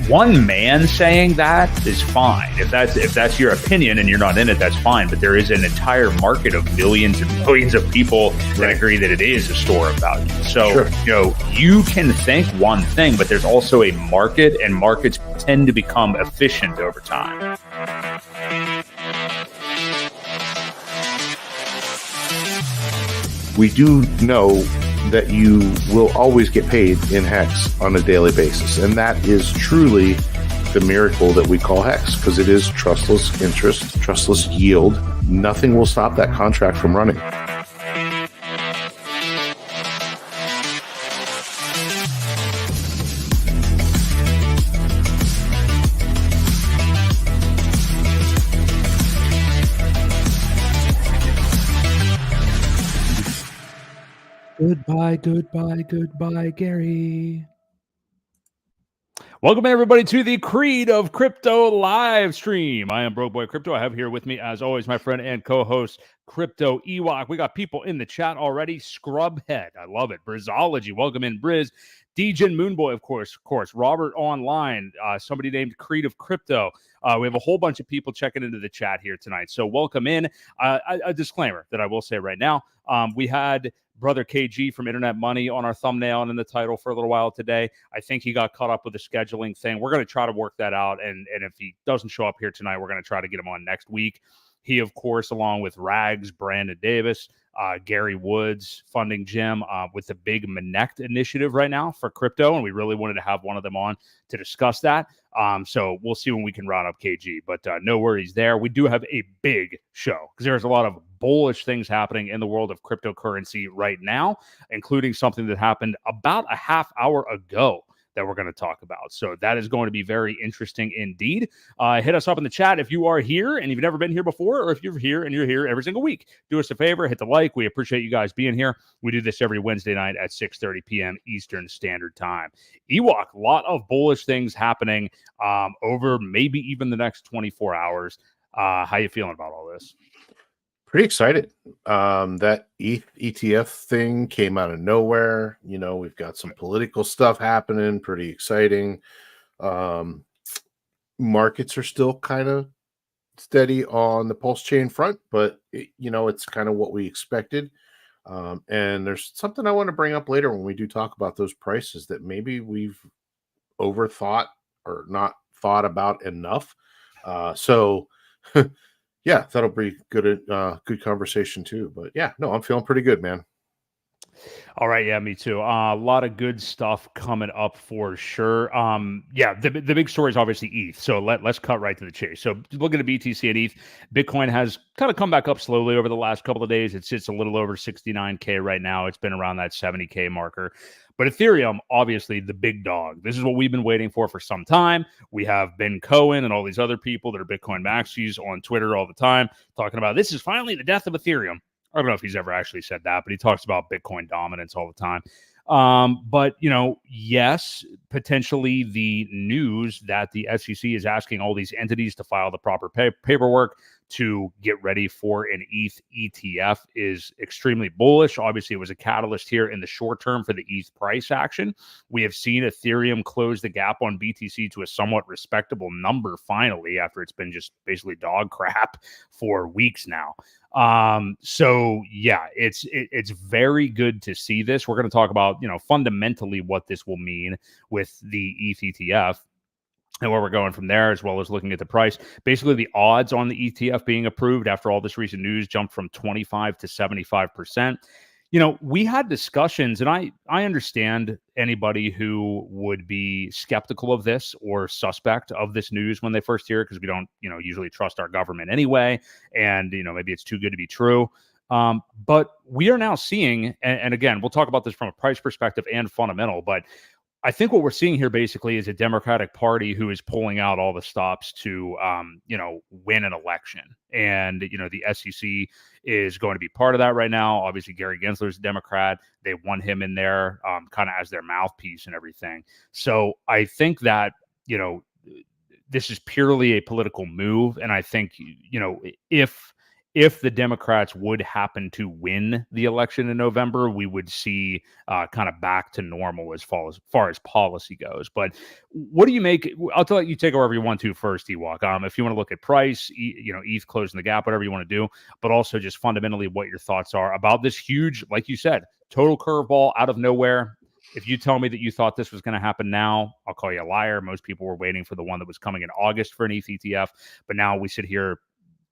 One man saying that is fine. If that's your opinion and you're not in it, that's fine. But there is an entire market of millions and millions of people that agree that it is a store of value. So, you can think one thing, but there's also a market, and markets tend to become efficient over time. We do know that you will always get paid in Hex on a daily basis. And that is truly the miracle that we call Hex, because it is trustless interest, trustless yield. Nothing will stop that contract from running. Goodbye, Gary. Welcome, everybody, to the Creed of Crypto live stream. I am Boi Crypto. I have here with me, as always, my friend and co-host, Crypto Ewok. We got people in the chat already. Scrubhead, I love it. Brizology, welcome in, Briz. Degen Moonboy, of course. Robert Online, somebody named Creed of Crypto. We have a whole bunch of people checking into the chat here tonight. So welcome in. A disclaimer that I will say right now. We had Brother KG from Internet Money on our thumbnail and in the title for a little while today. I think he got caught up with the scheduling thing. We're going to try to work that out. And if he doesn't show up here tonight, we're going to try to get him on next week. He, of course, along with Rags, Brandon Davis, Gary Woods, Funding Jim, with the big Manect initiative right now for crypto. And we really wanted to have one of them on to discuss that. So we'll see when we can round up KG, but no worries there. We do have a big show because there's a lot of bullish things happening in the world of cryptocurrency right now, including something that happened about a half hour ago that we're going to talk about. So that is going to be very interesting indeed. Hit us up in the chat if you are here and you've never been here before, or if you're here and you're here every single week. Do us a favor, hit the like. We appreciate you guys being here. We do this every Wednesday night at 6:30 p.m. Eastern Standard Time. Ewok, a lot of bullish things happening over maybe even the next 24 hours. How you feeling about all this? Pretty excited. That ETF thing came out of nowhere. You know, we've got some political stuff happening. Pretty exciting. Markets are still kind of steady on the PulseChain front, but it's kind of what we expected. And there's something I want to bring up later when we do talk about those prices that maybe we've overthought or not thought about enough. Yeah, that'll be good conversation too. But yeah, no, I'm feeling pretty good, man. All right, yeah, me too. A lot of good stuff coming up for sure. The big story is obviously ETH. So let's cut right to the chase. So looking at BTC and ETH, Bitcoin has kind of come back up slowly over the last couple of days. It sits a little over 69K right now. It's been around that 70K marker. But Ethereum, obviously, the big dog. This is what we've been waiting for some time. We have Ben Cohen and all these other people that are Bitcoin maxis on Twitter all the time talking about this is finally the death of Ethereum. I don't know if he's ever actually said that, but he talks about Bitcoin dominance all the time. But, yes, potentially the news that the SEC is asking all these entities to file the proper paperwork to get ready for an ETH ETF is extremely bullish. Obviously, it was a catalyst here in the short term for the ETH price action. We have seen Ethereum close the gap on BTC to a somewhat respectable number finally after it's been just basically dog crap for weeks now. So yeah, it's very good to see this. We're going to talk about, fundamentally what this will mean with the ETH ETF and where we're going from there, as well as looking at the price. Basically, the odds on the ETF being approved after all this recent news jumped from 25 to 75%. We had discussions, and I understand anybody who would be skeptical of this or suspect of this news when they first hear it, because we don't, usually trust our government anyway, and, maybe it's too good to be true. But we are now seeing, and again, we'll talk about this from a price perspective and fundamental, but I think what we're seeing here basically is a Democratic Party who is pulling out all the stops to, win an election. And, the SEC is going to be part of that right now. Obviously, Gary Gensler's a Democrat. They want him in there kind of as their mouthpiece and everything. So I think that, this is purely a political move. And I think, if the Democrats would happen to win the election in November, we would see kind of back to normal as far as policy goes. But what do you make? I'll let you take wherever you want to first, Ewok. If you want to look at price, ETH closing the gap, whatever you want to do, but also just fundamentally what your thoughts are about this huge, like you said, total curveball out of nowhere. If you tell me that you thought this was going to happen now, I'll call you a liar. Most people were waiting for the one that was coming in August for an ETH ETF, but now we sit here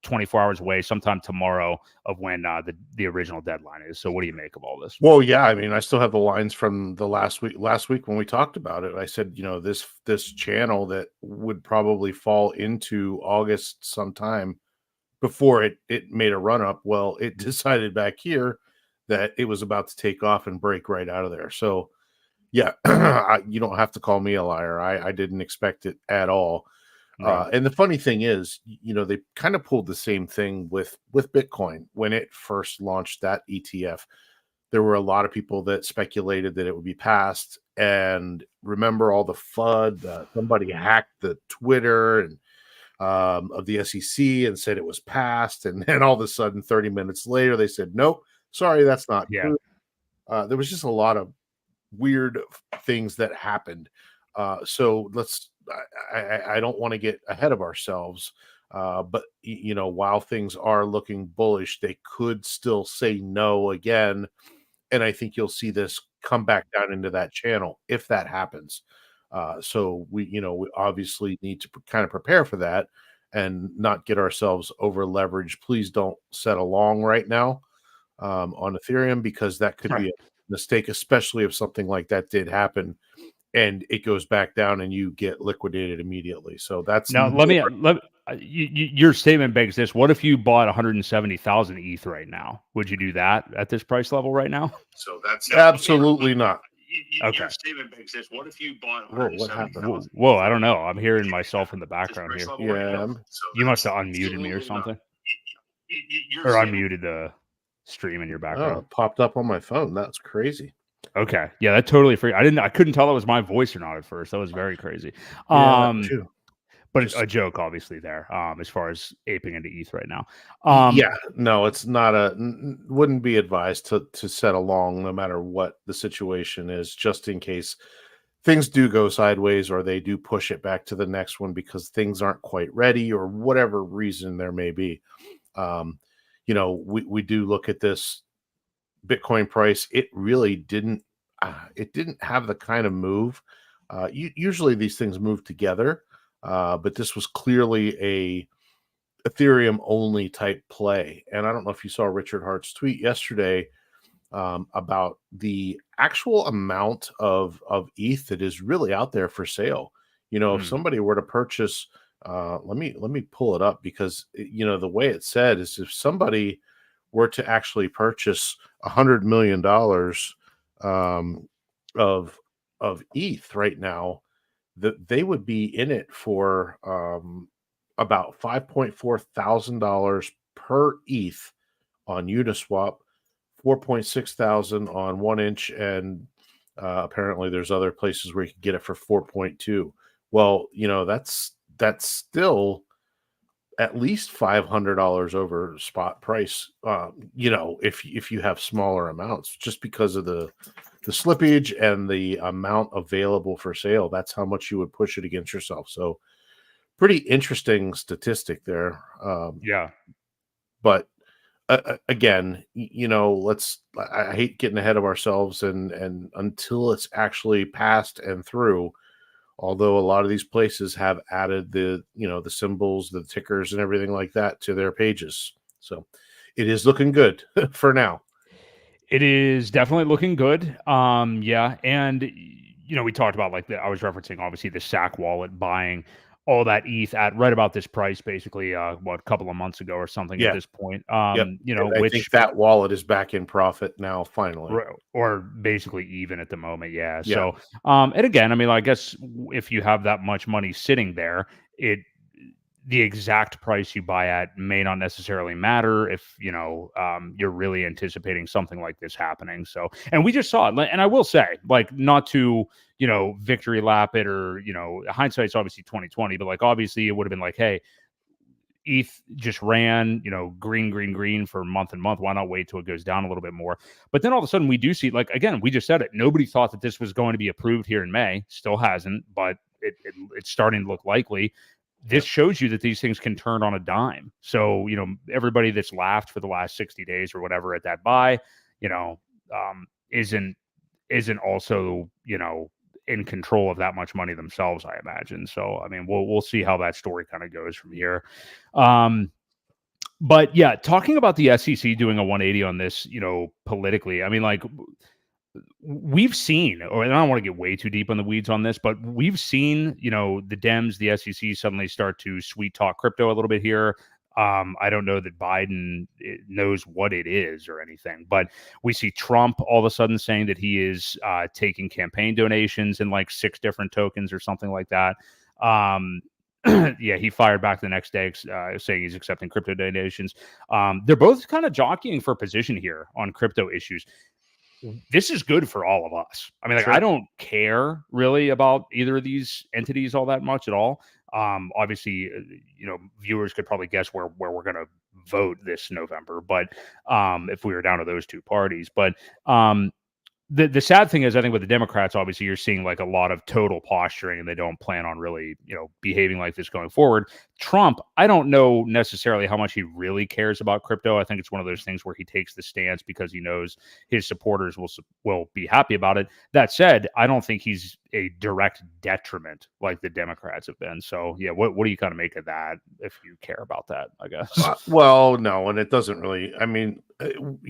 24 hours away, sometime tomorrow, of when the original deadline is. So what do you make of all this? Well, yeah, I mean, I still have the lines from the last week when we talked about it. I said, this channel that would probably fall into August sometime before it made a run up. Well, it decided back here that it was about to take off and break right out of there. So yeah, you don't have to call me a liar. I didn't expect it at all. Right. And the funny thing is, they kind of pulled the same thing with Bitcoin when it first launched that ETF. There were a lot of people that speculated that it would be passed. And remember all the FUD, somebody hacked the Twitter and of the SEC and said it was passed. And then all of a sudden, 30 minutes later, they said, nope, sorry, that's not true. There was just a lot of weird things that happened. So I don't want to get ahead of ourselves, but while things are looking bullish, they could still say no again, and I think you'll see this come back down into that channel if that happens. So we obviously need to kind of prepare for that and not get ourselves over leveraged. Please don't set a long right now on Ethereum, because that could be a mistake, especially if something like that did happen and it goes back down and you get liquidated immediately. So that's now. Your statement begs this: what if you bought 170,000 ETH right now? Would you do that at this price level right now? So that's absolutely not. Okay. Your statement begs this: what if you bought? What happened? Whoa, I don't know. I'm hearing myself in the background here. Yeah, you must have unmuted me or something, or unmuted the stream in your background. Oh, it popped up on my phone. That's crazy. Okay. Yeah, that totally free. I couldn't tell it was my voice or not at first. That was very crazy. But it's a joke, obviously, there, as far as aping into ETH right now. No, it's not wouldn't be advised to set a long, no matter what the situation is, just in case things do go sideways or they do push it back to the next one because things aren't quite ready or whatever reason there may be. We do look at this Bitcoin price. It really didn't have the kind of move. Usually these things move together, but this was clearly a Ethereum only type play. And I don't know if you saw Richard Hart's tweet yesterday about the actual amount of ETH that is really out there for sale. If somebody were to purchase, let me pull it up, because the way it said is if somebody were to actually purchase $100 million of ETH right now, that they would be in it for about $5.4 thousand per ETH on Uniswap, 4.6 thousand on 1inch, and apparently there's other places where you can get it for 4.2. Well, that's still at least $500 over spot price. If you have smaller amounts, just because of the slippage and the amount available for sale, that's how much you would push it against yourself. So pretty interesting statistic there. But again, I hate getting ahead of ourselves and until it's actually passed and through, although a lot of these places have added the symbols, the tickers and everything like that to their pages. So it is looking good for now. It is definitely looking good. And we talked about I was referencing obviously the SAC wallet buying all that ETH at right about this price, basically, a couple of months ago or something at Yeah. this point. Yep. You know, And I think which that wallet is back in profit now, finally. or basically even at the moment, yeah. Yeah. So, and again, I mean, I guess if you have that much money sitting there, the exact price you buy at may not necessarily matter if you're really anticipating something like this happening. So, and we just saw it, and I will say, like, not to victory lap it, or hindsight's obviously 2020, but like obviously it would have been like, hey, ETH just ran, green for month and month. Why not wait till it goes down a little bit more? But then all of a sudden we do see, like, again, we just said it. Nobody thought that this was going to be approved here in May. Still hasn't, but it's starting to look likely. This shows you that these things can turn on a dime. So, everybody that's laughed for the last 60 days or whatever at that buy, isn't also, in control of that much money themselves, I imagine. So, I mean, we'll see how that story kind of goes from here. But yeah, talking about the SEC doing a 180 on this, politically, I mean, like, we've seen, and I don't want to get way too deep on the weeds on this, but we've seen, the Dems, the SEC suddenly start to sweet talk crypto a little bit here. I don't know that Biden knows what it is or anything, but we see Trump all of a sudden saying that he is taking campaign donations in like 6 different tokens or something like that. Yeah, he fired back the next day saying he's accepting crypto donations. They're both kind of jockeying for position here on crypto issues. This is good for all of us. I mean, like, I don't care really about either of these entities all that much at all. Obviously, viewers could probably guess where we're going to vote this November, but if we were down to those two parties. But the sad thing is, I think with the Democrats, obviously, you're seeing like a lot of total posturing, and they don't plan on really, behaving like this going forward. Trump, I don't know necessarily how much he really cares about crypto. I think it's one of those things where he takes the stance because he knows his supporters will be happy about it. That said, I don't think he's a direct detriment like the Democrats have been. So yeah, what do you kind of make of that, if you care about that, I guess? Well, no, and it doesn't really. I mean,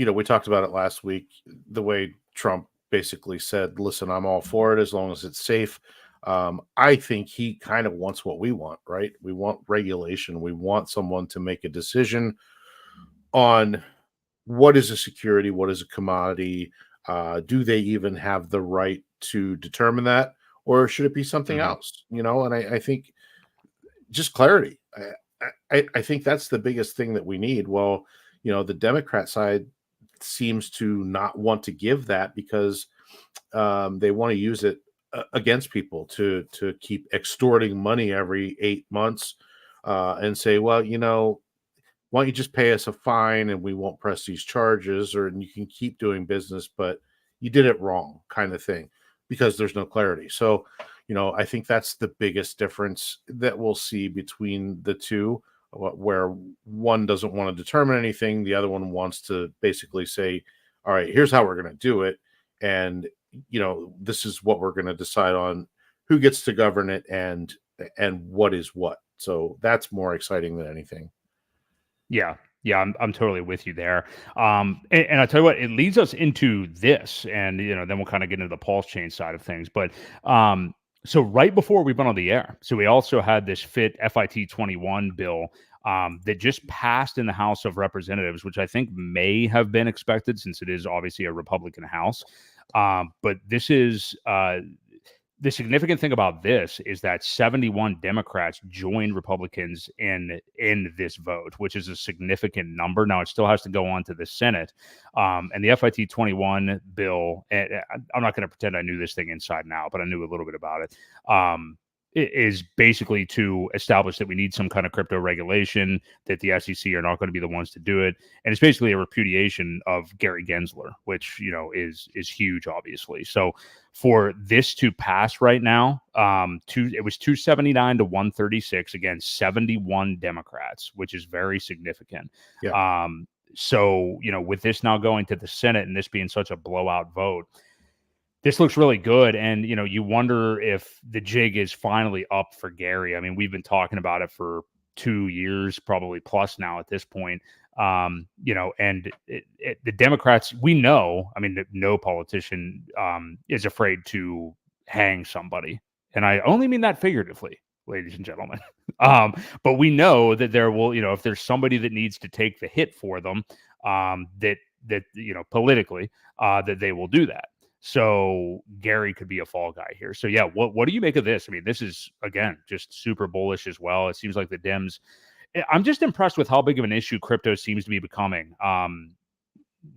we talked about it last week. The way Trump basically said, "Listen, I'm all for it as long as it's safe." I think he kind of wants what we want, right? We want regulation. We want someone to make a decision on what is a security, what is a commodity. Do they even have the right to determine that, or should it be something else? And I think just clarity. I think that's the biggest thing that we need. Well, the Democrat side seems to not want to give that because they want to use it against people to keep extorting money every 8 months and say, well, why don't you just pay us a fine and we won't press these charges, or and you can keep doing business, but you did it wrong, kind of thing, because there's no clarity. So, I think that's the biggest difference that we'll see between the two, where one doesn't want to determine anything, the other one wants to basically say, all right, here's how we're going to do it, and this is what we're going to decide on, who gets to govern it, and what is what. So that's more exciting than anything. Yeah, I'm totally with you there. And I tell you what, it leads us into this, and then we'll kind of get into the PulseChain side of things. But so right before we went on the air, so we also had this FIT 21 bill that just passed in the House of Representatives, which I think may have been expected since it is obviously a Republican House. But this is the significant thing about this is that 71 Democrats joined Republicans in this vote, which is a significant number. Now, it still has to go on to the Senate. And the FIT 21 bill, and I'm not going to pretend I knew this thing inside and out, but I knew a little bit about it. It is basically to establish that we need some kind of crypto regulation, that the SEC are not going to be the ones to do it. And it's basically a repudiation of Gary Gensler, which, is huge, obviously. So for this to pass right now, it was 279 to 136 against 71 Democrats, which is very significant. Yeah. So, with this now going to the Senate and this being such a blowout vote, this looks really good. And, you wonder if the jig is finally up for Gary. I mean, we've been talking about it for 2 years, probably plus now at this point. And the Democrats, we know, I mean, no politician is afraid to hang somebody. And I only mean that figuratively. ladies and gentlemen. But we know that there will, if there's somebody that needs to take the hit for them, that politically, that they will do that. So Gary could be a fall guy here. So yeah, what do you make of this? I mean, this is again just super bullish as well. It seems like the Dems. I'm just impressed with how big of an issue crypto seems to be becoming.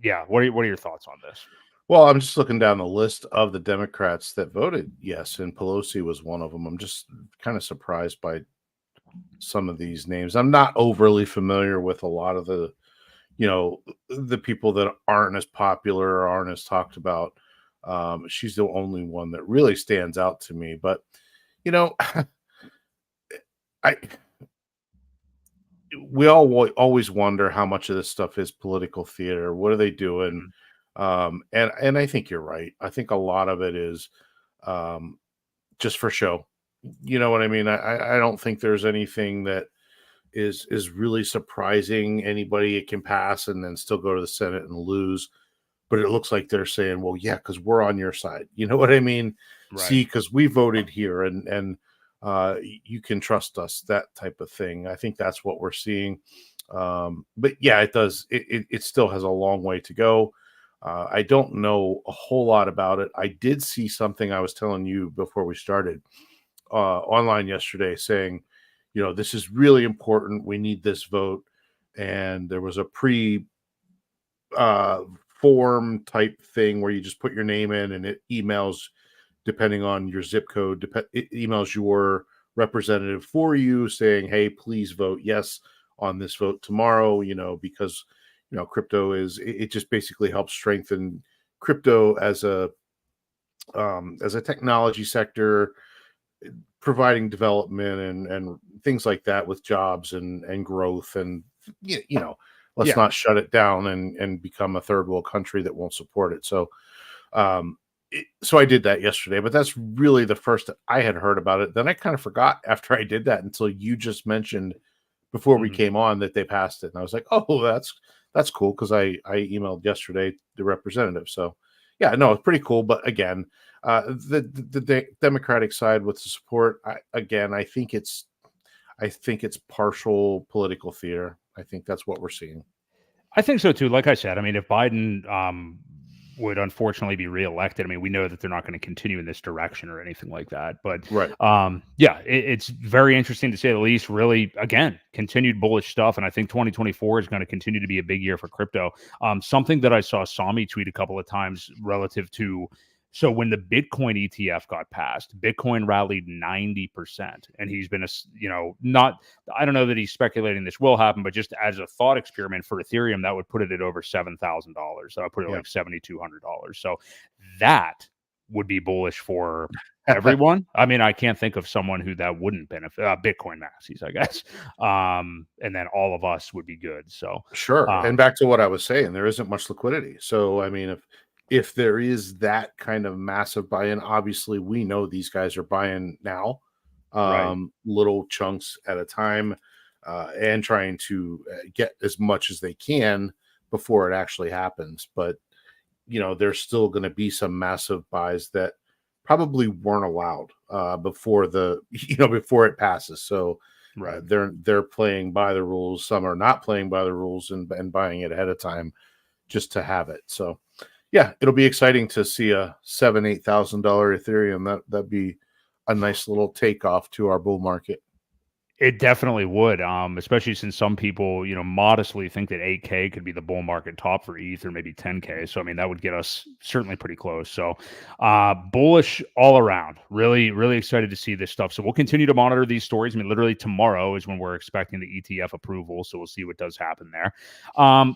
Yeah, what are your thoughts on this? Well, I'm just looking down the list of the Democrats that voted yes, and Pelosi was one of them. I'm just kind of surprised by some of these names. I'm not overly familiar with a lot of the, the people that aren't as popular or aren't as talked about. She's the only one that really stands out to me. But, we always wonder how much of this stuff is political theater. What are they doing? And I think you're right. I think a lot of it is just for show. You know what I mean? I don't think there's anything that is really surprising anybody. It can pass and then still go to the Senate and lose. But it looks like they're saying, well, yeah, because we're on your side. You know what I mean? Right. See, because we voted here and you can trust us, that type of thing. I think that's what we're seeing. But yeah, it does. It still has a long way to go. I don't know a whole lot about it. I did see something I was telling you before we started online yesterday saying, this is really important. We need this vote. And there was a form type thing where you just put your name in and it emails, depending on your zip code, it emails your representative for you saying, hey, please vote yes on this vote tomorrow, because crypto it just basically helps strengthen crypto as a technology sector, providing development and things like that with jobs and growth. And, let's not shut it down and become a third world country that won't support it. So, so I did that yesterday, but that's really the first I had heard about it. Then I kind of forgot after I did that until you just mentioned before we came on that they passed it. And I was like, oh, that's cool. Cause I emailed yesterday the representative. So yeah, no, it's pretty cool. But again, the Democratic side with the support, I think it's partial political theater. I think that's what we're seeing. I think so too. Like I said, I mean, if Biden would unfortunately be reelected, I mean, we know that they're not going to continue in this direction or anything like that. But right. Yeah, it's very interesting to say the least. Really, again, continued bullish stuff, and I think 2024 is going to continue to be a big year for crypto. Something that I saw Sami tweet a couple of times relative to. So when the Bitcoin ETF got passed, Bitcoin rallied 90%. And he's been, I don't know that he's speculating this will happen, but just as a thought experiment for Ethereum, that would put it at over $7,000. So I put it like $7,200. So that would be bullish for everyone. I mean, I can't think of someone who that wouldn't benefit. Bitcoin maxis, I guess. And then all of us would be good. So sure. And back to what I was saying, there isn't much liquidity. So, I mean, if there is that kind of massive buy-in, obviously we know these guys are buying now, little chunks at a time, and trying to get as much as they can before it actually happens. But, there's still going to be some massive buys that probably weren't allowed before before it passes. So they're playing by the rules. Some are not playing by the rules and buying it ahead of time just to have it. So yeah, it'll be exciting to see a $7,000-8,000 Ethereum. That'd be a nice little takeoff to our bull market. It definitely would, especially since some people, modestly think that 8K could be the bull market top for ETH or maybe 10K. So, I mean, that would get us certainly pretty close. So, bullish all around. Really, really excited to see this stuff. So, we'll continue to monitor these stories. I mean, literally tomorrow is when we're expecting the ETF approval. So, we'll see what does happen there.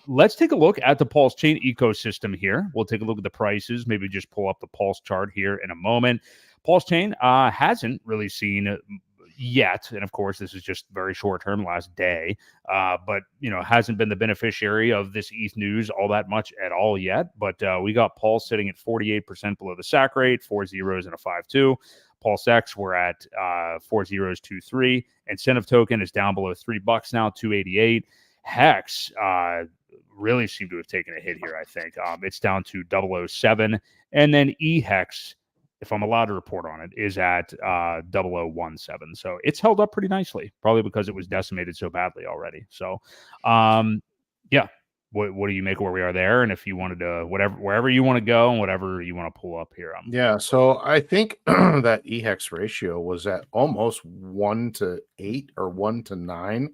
Let's take a look at the PulseChain ecosystem here. We'll take a look at the prices, maybe just pull up the Pulse chart here in a moment. PulseChain hasn't really seen yet, and of course this is just very short term, last day, but hasn't been the beneficiary of this ETH news all that much at all yet. But we got Pulse sitting at 48% below the SAC rate, 4 zeros and a 5.2. Pulse X, we're at 4 zeros 2.3. Incentive token is down below $3 now, 288. Hex really seemed to have taken a hit here. I think it's down to 007, and then eHex if I'm allowed to report on it, is at 0017. So it's held up pretty nicely, probably because it was decimated so badly already. So, yeah. What do you make of where we are there? And if you wanted to, wherever you want to go and whatever you want to pull up here. Yeah, so I think that EHEX ratio was at almost 1-8 or 1-9.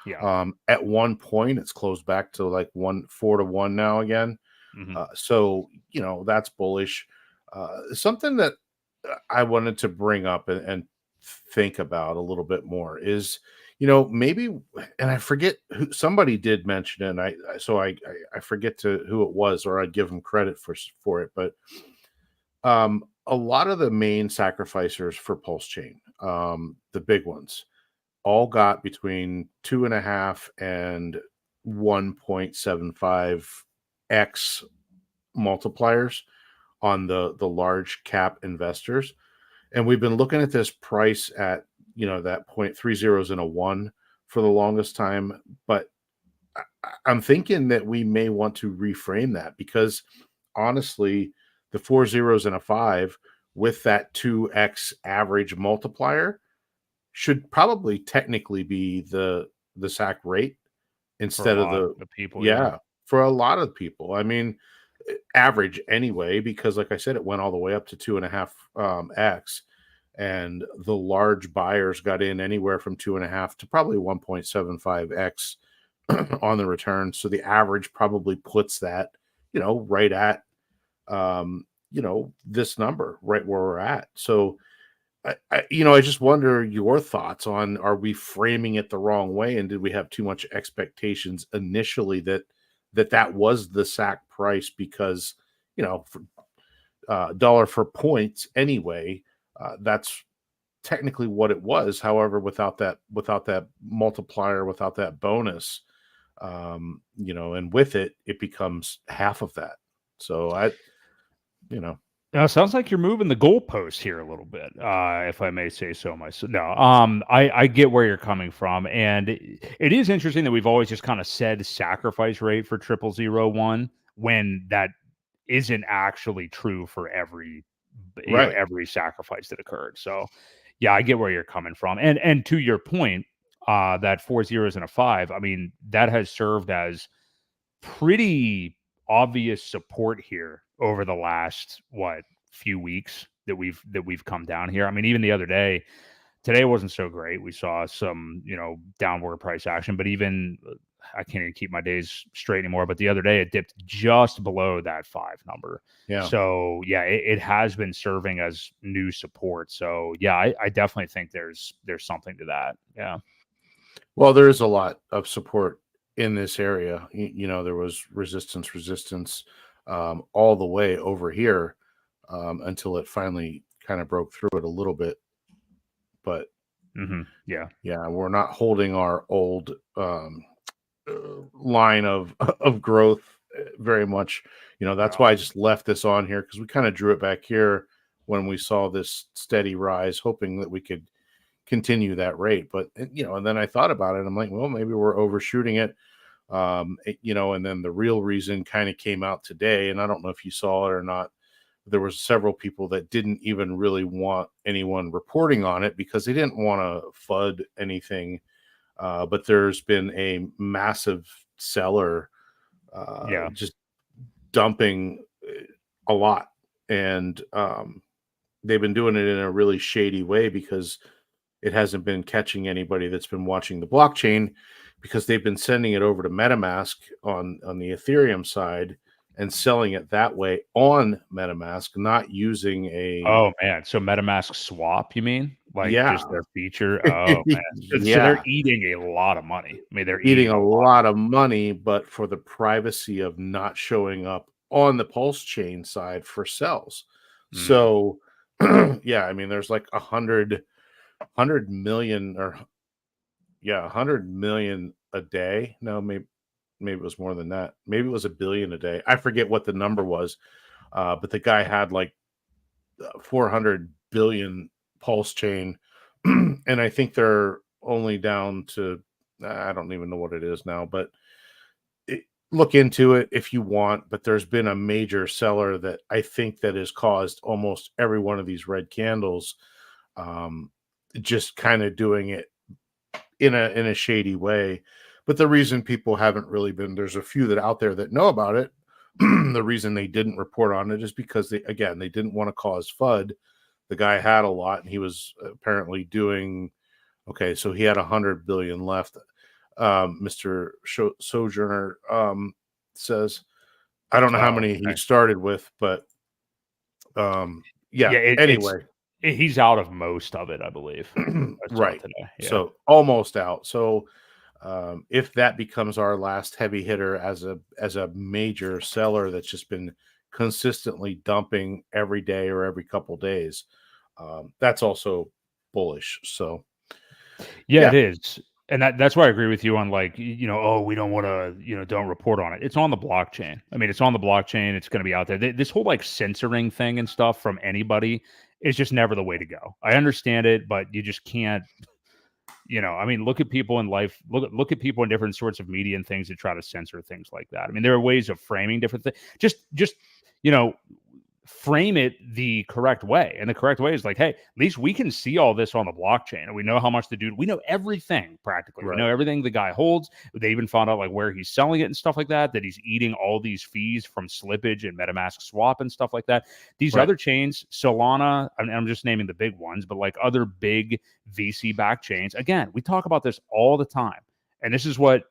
Yeah. At one point, it's closed back to like 4-1 now again. So, that's bullish. Something that I wanted to bring up and think about a little bit more is, maybe, and I forget who, somebody did mention it, and I forget who it was, or I'd give them credit for it, but a lot of the main sacrificers for PulseChain, the big ones, all got between 2.5 and 1.75x multipliers on the large cap investors. And we've been looking at this price at, that 0.30 and a 1 for the longest time. But I'm thinking that we may want to reframe that, because honestly, the 4 zeros and a 5 with that 2x average multiplier should probably technically be the SAC rate instead of the people. Yeah, for a lot of people. I mean, average anyway, because like I said, it went all the way up to 2.5 x, and the large buyers got in anywhere from 2.5 to probably 1.75 x on the return. So the average probably puts that, right at, this number, right where we're at. So I just wonder your thoughts on, are we framing it the wrong way, and did we have too much expectations initially that was the SAC price, because for, dollar for points anyway, that's technically what it was. However, without that multiplier, without that bonus, and with it becomes half of that. So Now, it sounds like you're moving the goalpost here a little bit, if I may say so myself. No, I get where you're coming from, and it is interesting that we've always just kind of said sacrifice rate for 0001 when that isn't actually true for every every sacrifice that occurred. So, yeah, I get where you're coming from, and to your point, that 4 zeros and a 5, I mean, that has served as pretty obvious support here over the last few weeks that we've come down here. I mean, even the other day, today wasn't so great. We saw some downward price action, but even I can't even keep my days straight anymore. But the other day, it dipped just below that 5 number. Yeah. So yeah, it has been serving as new support. So yeah, I definitely think there's something to that. Yeah. Well, there is a lot of support in this area. There was resistance all the way over here, until it finally kind of broke through it a little bit. But yeah, we're not holding our old line of growth very much. That's why I just left this on here, because we kind of drew it back here when we saw this steady rise, hoping that we could continue that rate. But and then I thought about it. I'm like, well, maybe we're overshooting it. And then the real reason kind of came out today, and I don't know if you saw it or not. There was several people that didn't even really want anyone reporting on it, because they didn't want to FUD anything. But there's been a massive seller, just dumping a lot, and they've been doing it in a really shady way, because it hasn't been catching anybody that's been watching the blockchain, because they've been sending it over to MetaMask on the Ethereum side and selling it that way on MetaMask, not using a... Oh man, so MetaMask swap, you mean? Just their feature? Oh man. So they're eating a lot of money. I mean, they're eating a lot of money, but for the privacy of not showing up on the PulseChain side for sells. So yeah, I mean, there's like 100 million, or 100 million a day. No, maybe it was more than that. Maybe it was a billion a day. I forget what the number was, but the guy had like 400 billion PulseChain, and I think they're only down to, I don't even know what it is now, but look into it if you want, but there's been a major seller that I think that has caused almost every one of these red candles, just kind of doing it in a shady way. But the reason people haven't really been, there's a few that out there that know about it. The reason they didn't report on it is because they didn't want to cause FUD. The guy had a lot, and he was apparently doing okay. So he had 100 billion left. Mr. Sojourner says, I don't know how many he started with, but anyway, he's out of most of it, I believe. Right. So almost out. So if that becomes our last heavy hitter as a major seller that's just been consistently dumping every day or every couple days, that's also bullish. So it is. And that's why I agree with you on like, we don't want to, don't report on it. It's on the blockchain. I mean, it's on the blockchain. It's going to be out there. This whole like censoring thing and stuff from anybody is just never the way to go. I understand it, but you just can't, I mean, look at people in life, look at people in different sorts of media and things that try to censor things like that. I mean, there are ways of framing different things. Just, frame it the correct way. And the correct way is like, hey, at least we can see all this on the blockchain. And we know how much the dude, we know everything practically. Right. We know everything the guy holds. They even found out like where he's selling it and stuff like that he's eating all these fees from slippage and MetaMask swap and stuff like that. These other chains, Solana, I'm just naming the big ones, but like other big VC backed chains. Again, we talk about this all the time. And this is what,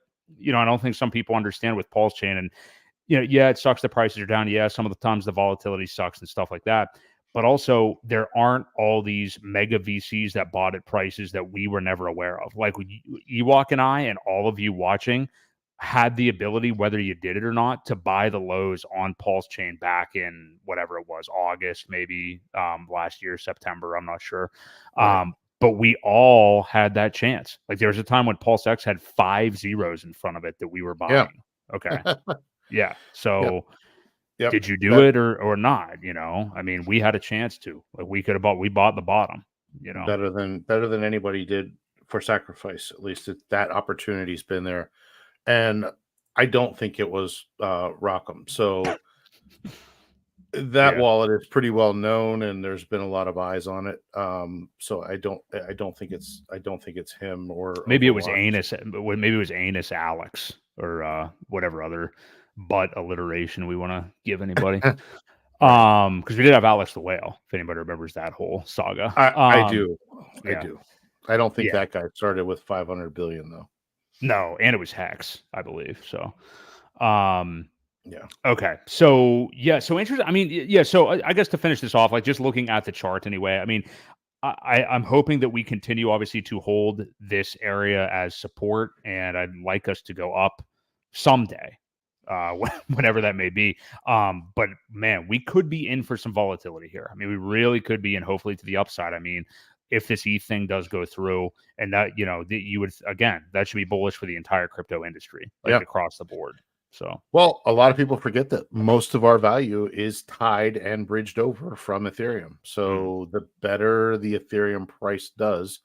I don't think some people understand with PulseChain. And it sucks the prices are down. Yeah, some of the times the volatility sucks and stuff like that. But also, there aren't all these mega VCs that bought at prices that we were never aware of. Like Ewok and I and all of you watching had the ability, whether you did it or not, to buy the lows on PulseChain back in whatever it was, August, maybe last year, September. I'm not sure. Right. But we all had that chance. Like there was a time when PulseX had 5 zeros in front of it that we were buying. Yeah. Okay. Yeah. So did you do it or not? I mean, we had a chance to. Like we bought the bottom, Better than anybody did for sacrifice. At least that opportunity's been there. And I don't think it was Rockham. So that wallet is pretty well known and there's been a lot of eyes on it. So I don't think it's him or maybe it was Anus, maybe it was Anus Alex or whatever other butt alliteration we want to give anybody. Because we did have Alex the Whale, if anybody remembers that whole saga. I do. I don't think that guy started with 500 billion though. No, and it was Hex, I believe. So okay. So so interesting. I mean, so I guess to finish this off, like just looking at the chart anyway, I mean, I'm hoping that we continue obviously to hold this area as support, and I'd like us to go up someday. Whenever that may be. But man, we could be in for some volatility here. I mean, we really could be, and hopefully to the upside. I mean, if this ETH thing does go through and that, you would, again, that should be bullish for the entire crypto industry, like across the board. So, well, a lot of people forget that most of our value is tied and bridged over from Ethereum. So the better the Ethereum price does,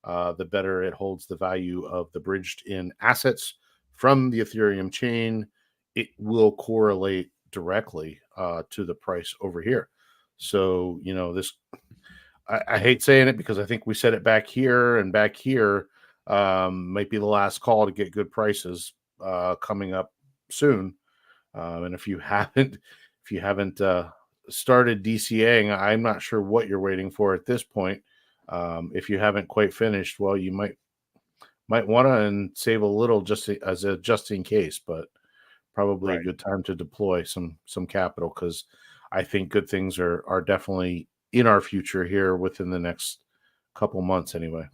the better it holds the value of the bridged in assets from the Ethereum chain. It will correlate directly to the price over here. So, this, I hate saying it because I think we said it back here and back here might be the last call to get good prices coming up soon. And if you haven't started DCAing, I'm not sure what you're waiting for at this point. If you haven't quite finished, well, you might want to and save a little just in case, but probably a good time to deploy some capital because I think good things are definitely in our future here within the next couple months anyway.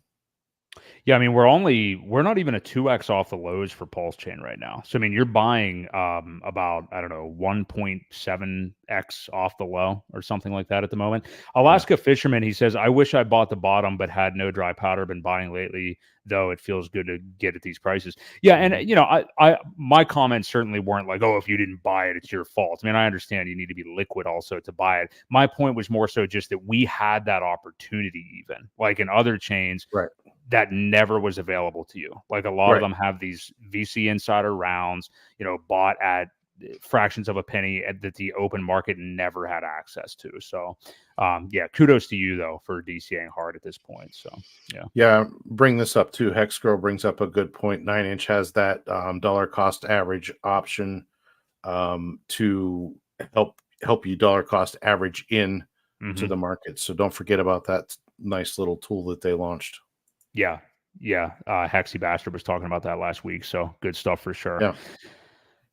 Yeah, I mean, we're not even a 2x off the lows for PulseChain right now. So I mean, you're buying about 1.7x off the low or something like that at the moment. Alaska Fisherman, he says, I wish I bought the bottom but had no dry powder. Been buying lately, though it feels good to get at these prices. Yeah, and I my comments certainly weren't like, oh, if you didn't buy it, it's your fault. I mean, I understand you need to be liquid also to buy it. My point was more so just that we had that opportunity, even like in other chains. Right. that never was available to you. Like a lot of them have these VC insider rounds, bought at fractions of a penny that the open market never had access to. So kudos to you though for DCAing hard at this point. So bring this up too. Hexgirl brings up a good point. 9inch has that dollar cost average option to help you dollar cost average in to the market. So don't forget about that nice little tool that they launched. Hexy Bastard was talking about that last week. So good stuff for sure.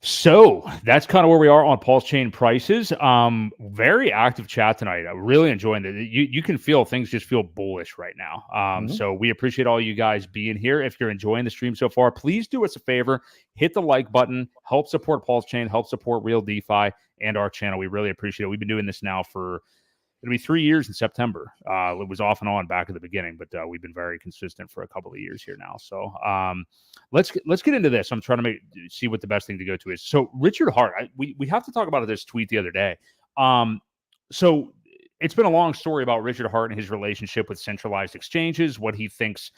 So that's kind of where we are on PulseChain prices. Very active chat tonight. I'm really enjoying it. You can feel things just feel bullish right now. So we appreciate all you guys being here. If you're enjoying the stream so far, please do us a favor. Hit the like button. Help support PulseChain. Help support Real DeFi and our channel. We really appreciate it. We've been doing this now for it'll be 3 years in September. It was off and on back at the beginning, but we've been very consistent for a couple of years here now. So let's get into this. I'm trying to see what the best thing to go to is. So Richard Hart, we have to talk about this tweet the other day. So it's been a long story about Richard Hart and his relationship with centralized exchanges, what he thinks,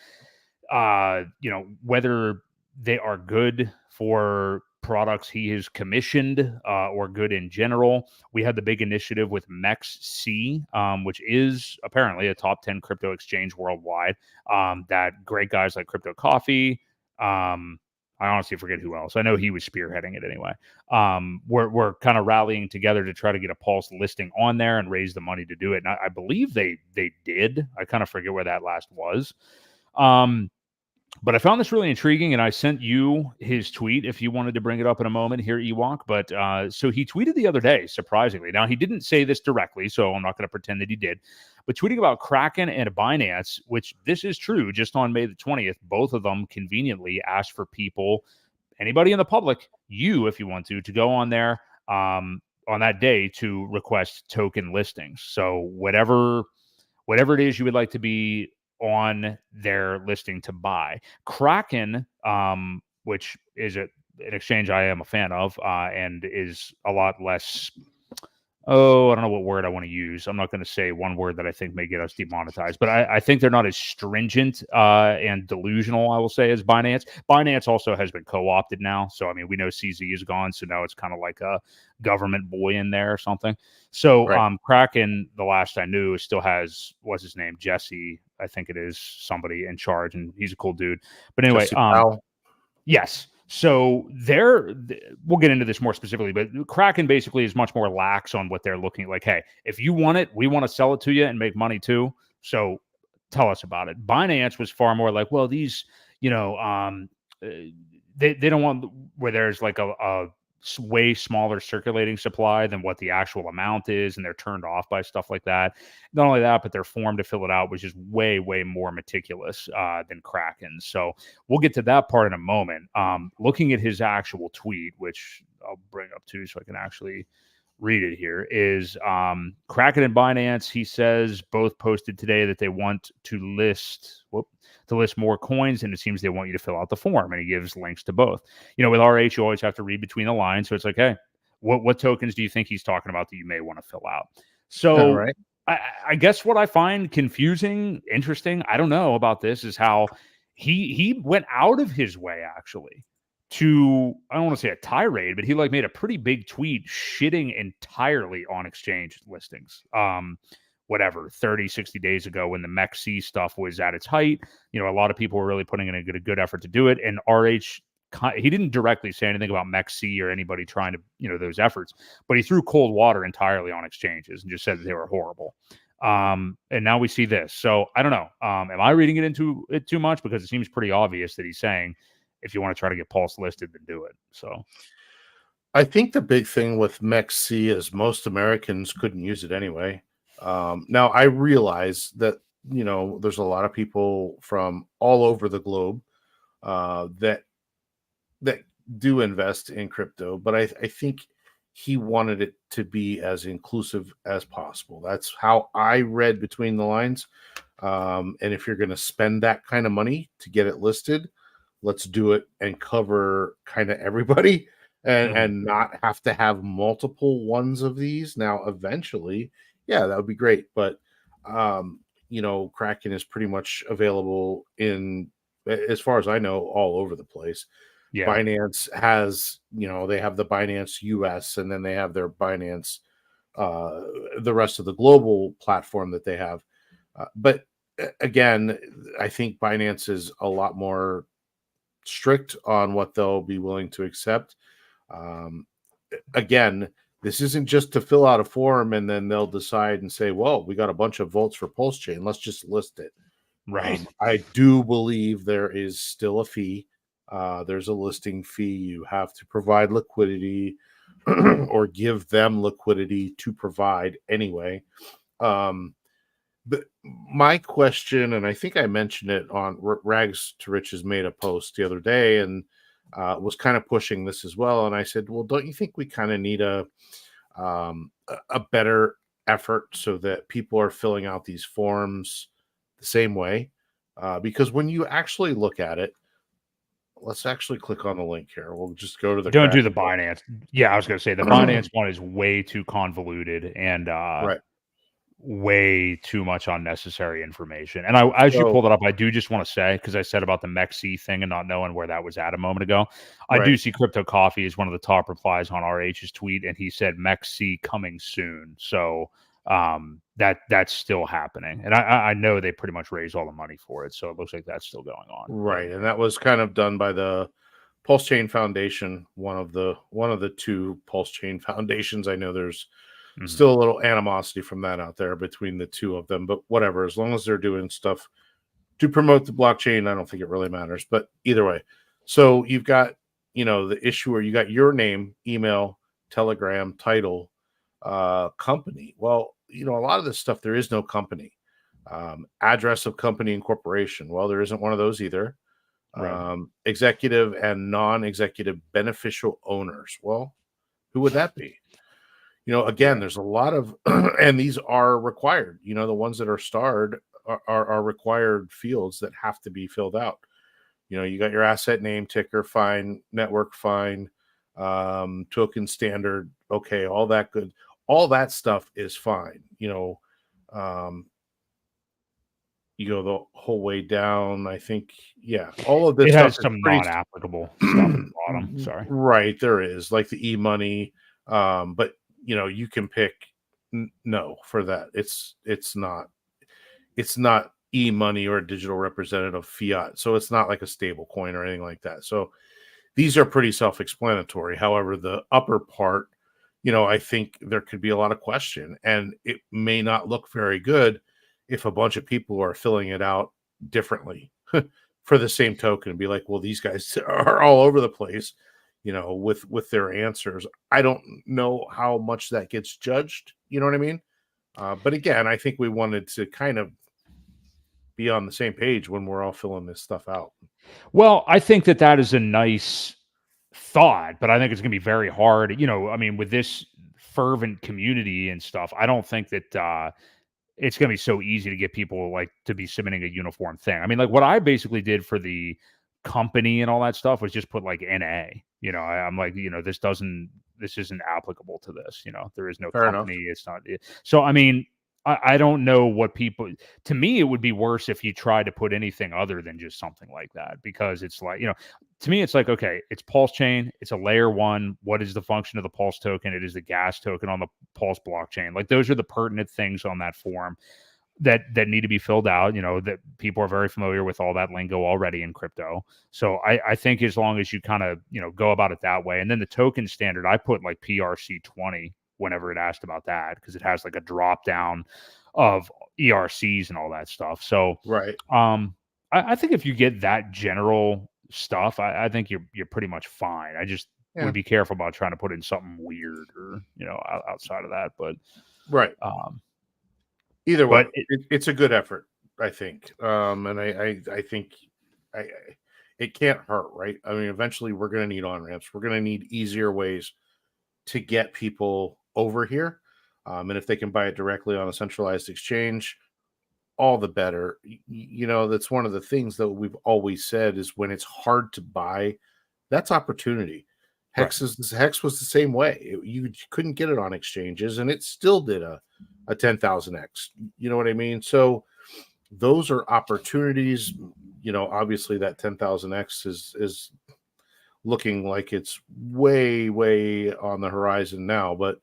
whether they are good for products he has commissioned or good in general. We had the big initiative with MEXC, which is apparently a top 10 crypto exchange worldwide, that great guys like Crypto Coffee, I honestly forget who else. I know he was spearheading it anyway. We're kind of rallying together to try to get a Pulse listing on there and raise the money to do it. And I believe they did. I kind of forget where that last was. But I found this really intriguing, and I sent you his tweet if you wanted to bring it up in a moment here, Ewok. But so he tweeted the other day, surprisingly. Now, he didn't say this directly, so I'm not going to pretend that he did. But tweeting about Kraken and Binance, which this is true, just on May the 20th, both of them conveniently asked for people, anybody in the public, you, if you want to go on there on that day to request token listings. So whatever it is you would like to be on their listing to buy. Kraken, which is an exchange I am a fan of, and is a lot less, I don't know what word I want to use. I'm not going to say one word that I think may get us demonetized, but I think they're not as stringent and delusional, I will say, as Binance. Binance also has been co-opted now. So, I mean, we know CZ is gone, so now it's kind of like a government boy in there or something. So Kraken, the last I knew, still has, what's his name? Jesse, I think it is, somebody in charge, and he's a cool dude. But anyway, yes. So we'll get into this more specifically, but Kraken basically is much more lax on what they're looking like. Hey, if you want it, we want to sell it to you and make money too. So tell us about it. Binance was far more like, well, these, they don't want where there's like a way smaller circulating supply than what the actual amount is, and they're turned off by stuff like that. Not only that, but their form to fill it out was just way more meticulous than Kraken. So we'll get to that part in a moment. Looking at his actual tweet, which I'll bring up too so I can actually read it here, is Kraken and Binance, he says, both posted today that they want to list more coins, and it seems they want you to fill out the form, and he gives links to both. With RH, you always have to read between the lines, so it's like, hey, what tokens do you think he's talking about that you may want to fill out? So I guess what I find confusing, interesting, I don't know about this, is how he went out of his way actually to, I don't want to say a tirade, but he made a pretty big tweet shitting entirely on exchange listings. 30, 60 days ago when the MEXC stuff was at its height, a lot of people were really putting in a good effort to do it. And RH, he didn't directly say anything about MEXC or anybody trying to, those efforts, but he threw cold water entirely on exchanges and just said that they were horrible. And now we see this. So I don't know. Am I reading it into it too much? Because it seems pretty obvious that he's saying, if you want to try to get Pulse listed, then do it. So I think the big thing with MEXC is most Americans couldn't use it anyway. Now I realize that, there's a lot of people from all over the globe that do invest in crypto, but I think he wanted it to be as inclusive as possible. That's how I read between the lines. And if you're going to spend that kind of money to get it listed, let's do it and cover kind of everybody and not have to have multiple ones of these. Now, eventually, yeah, that would be great. But, Kraken is pretty much available in, as far as I know, all over the place. Yeah. Binance has, they have the Binance US, and then they have their Binance, the rest of the global platform that they have. But again, I think Binance is a lot more strict on what they'll be willing to accept. Again, this isn't just to fill out a form and then they'll decide and say, well, we got a bunch of votes for PulseChain, let's just list it. Right. I do believe there is still a fee. There's a listing fee. You have to provide liquidity or give them liquidity to provide anyway. But my question, and I think I mentioned it on Rags to Riches made a post the other day and was kind of pushing this as well. And I said, well, don't you think we kind of need a better effort so that people are filling out these forms the same way? Because when you actually look at it, let's actually click on the link here. We'll just go to the. Don't do the Binance. Yeah, I was going to say the Binance one is way too convoluted and Right. way too much unnecessary information. And as you pulled it up, I do just want to say, because I said about the MEXC thing and not knowing where that was at a moment ago, I do see Crypto Coffee is one of the top replies on RH's tweet, and he said MEXC coming soon. So that's still happening, and I know they pretty much raised all the money for it, so it looks like that's still going on. Right, and that was kind of done by the PulseChain Foundation, one of the two PulseChain foundations. I know there's still a little animosity from that out there between the two of them, but whatever, as long as they're doing stuff to promote the blockchain, I don't think it really matters. But either way, so you've got, the issuer, you got your name, email, Telegram, title, company. Well, a lot of this stuff, there is no company. Address of company and corporation. Well, there isn't one of those either. Right. Executive and non-executive beneficial owners. Well, who would that be? Again, there's a lot of, and these are required. The ones that are starred are required fields that have to be filled out. You got your asset name, ticker, fine, network, fine, token standard. Okay, all that good. All that stuff is fine. You go the whole way down. I think, all of this it stuff has some non-applicable stuff at the bottom. Sorry. Right, there is like the e-money, but you can pick no for that. It's not e-money or a digital representative fiat, so it's not like a stable coin or anything like that. So these are pretty self-explanatory. However, the upper part, I think there could be a lot of question, and it may not look very good if a bunch of people are filling it out differently for the same token and be like, well, these guys are all over the place, with their answers. I don't know how much that gets judged. You know what I mean? But again, I think we wanted to kind of be on the same page when we're all filling this stuff out. Well, I think that is a nice thought, but I think it's going to be very hard. With this fervent community and stuff, I don't think that it's going to be so easy to get people to be submitting a uniform thing. Like what I basically did for the company and all that stuff was just put NA. I'm like, this isn't applicable to this. There is no Fair company. Enough. It's not. So I don't know what people. To me, it would be worse if you tried to put anything other than just something like that, because it's like, to me, it's like, okay, it's PulseChain. It's a layer one. What is the function of the Pulse token? It is the gas token on the Pulse blockchain. Those are the pertinent things on that form that need to be filled out. That people are very familiar with all that lingo already in crypto. So I think as long as you kind of go about it that way, and then the token standard, I put PRC20 whenever it asked about that, because it has a drop down of ERCs and all that stuff. So right. I think if you get that general stuff, I think you're pretty much fine. I just would be careful about trying to put in something weird or outside of that. But right. Either way, it's a good effort, I think. And I think it can't hurt, right? Eventually we're going to need on-ramps. We're going to need easier ways to get people over here. And if they can buy it directly on a centralized exchange, all the better. That's one of the things that we've always said is when it's hard to buy, that's opportunity. Hex was the same way. You couldn't get it on exchanges, and it still did a 10,000x. You know what I mean? So those are opportunities. Obviously that 10,000x is looking like it's way on the horizon now, but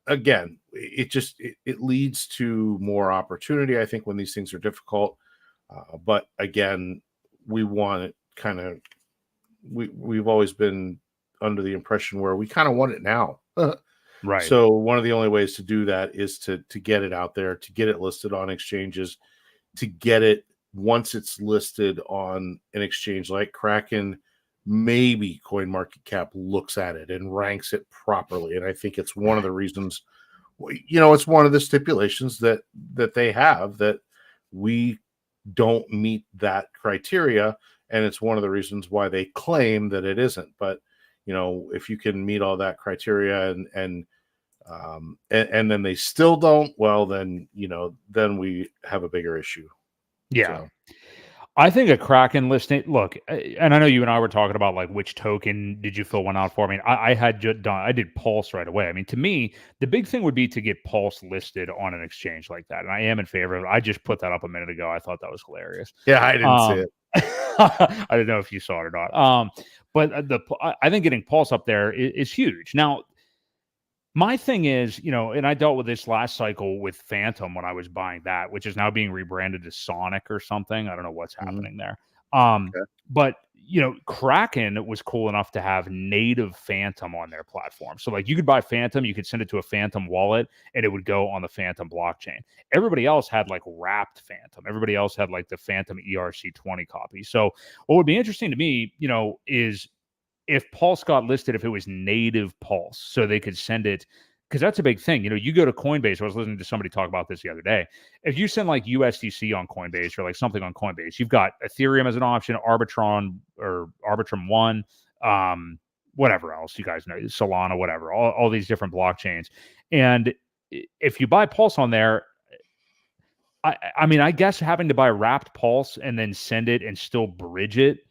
again, it leads to more opportunity, I think, when these things are difficult. But again, we want it kind of, we've always been under the impression where we kind of want it now. Right. So one of the only ways to do that is to get it out there, to get it listed on exchanges, to get it, once it's listed on an exchange like Kraken, maybe CoinMarketCap looks at it and ranks it properly. And I think it's one of the reasons, it's one of the stipulations that they have, that we don't meet that criteria. And it's one of the reasons why they claim that it isn't. But, if you can meet all that criteria and then they still don't, well, then, then we have a bigger issue. Yeah. So. I think a Kraken listing, look, and I know you and I were talking about like which token did you fill one out for? I mean, I did Pulse right away. I mean, to me, the big thing would be to get Pulse listed on an exchange like that. And I am in favor of it. I just put that up a minute ago. I thought that was hilarious. Yeah, I didn't see it. I didn't know if you saw it or not. But I think getting Pulse up there is huge. Now, my thing is, and I dealt with this last cycle with Phantom when I was buying that, which is now being rebranded as Sonic or something. I don't know what's happening there. But, Kraken was cool enough to have native Phantom on their platform. So like you could buy Phantom, you could send it to a Phantom wallet and it would go on the Phantom blockchain. Everybody else had like wrapped Phantom. Everybody else had like the Phantom ERC20 copy. So what would be interesting to me, is if Pulse got listed, if it was native Pulse, so they could send it, because that's a big thing. You go to Coinbase. I was listening to somebody talk about this the other day. If you send like USDC on Coinbase or like something on Coinbase, you've got Ethereum as an option, Arbitrum or Arbitrum One, whatever else you guys know, Solana, whatever, all these different blockchains. And if you buy Pulse on there, I mean, I guess having to buy wrapped Pulse and then send it and still bridge it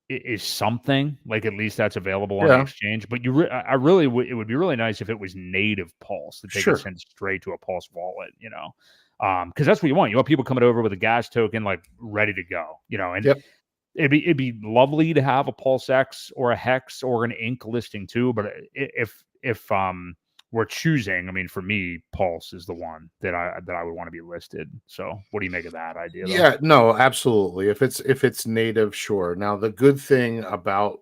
is something, like at least that's available on the exchange. But I really it would be really nice if it was native Pulse that they could send straight to a Pulse wallet, because that's what you want. You want people coming over with a gas token like ready to go, and it'd be lovely to have a Pulse X or a Hex or an Ink listing too. But if we're choosing, I mean, for me, Pulse is the one that I would want to be listed. So what do you make of that idea? Though? Yeah, no, absolutely. If it's native, sure. Now, the good thing about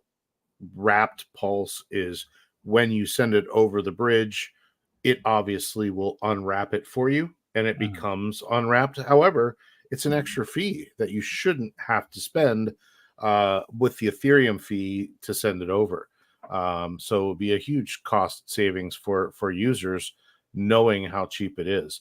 wrapped Pulse is when you send it over the bridge, it obviously will unwrap it for you and it becomes unwrapped. However, it's an extra fee that you shouldn't have to spend with the Ethereum fee to send it over. So it would be a huge cost savings for users knowing how cheap it is.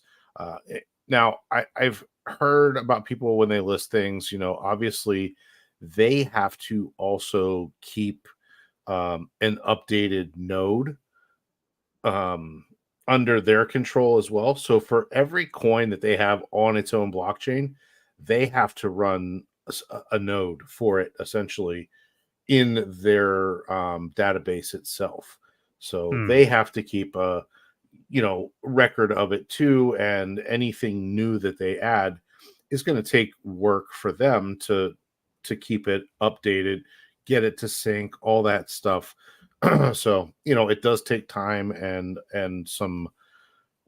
Now, I've heard about people when they list things, obviously they have to also keep an updated node under their control as well. So for every coin that they have on its own blockchain, they have to run a node for it essentially in their database itself. So they have to keep a record of it too, and anything new that they add is going to take work for them to keep it updated, get it to sync, all that stuff. So it does take time, and some,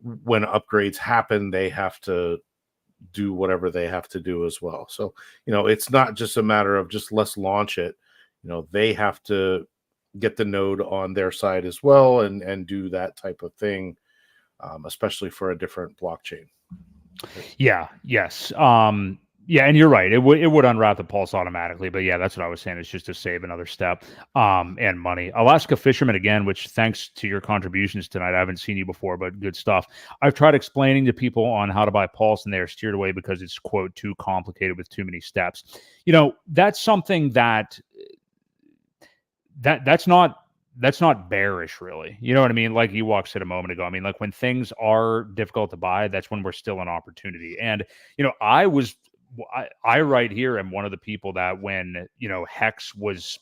when upgrades happen, they have to do whatever they have to do as well. So it's not just a matter of just let's launch it. They have to get the node on their side as well and do that type of thing, especially for a different blockchain. Yeah. Yes. Yeah, and you're right. It would unwrap the Pulse automatically, but yeah, that's what I was saying. It's just to save another step and money. Alaska Fisherman again, which thanks to your contributions tonight, I haven't seen you before, but good stuff. I've tried explaining to people on how to buy Pulse, and they are steered away because it's quote too complicated with too many steps. That's something that's not bearish, really. You know what I mean? Like Ewok said a moment ago. I mean, like when things are difficult to buy, that's when we're still an opportunity. And I right here am one of the people that when Hex was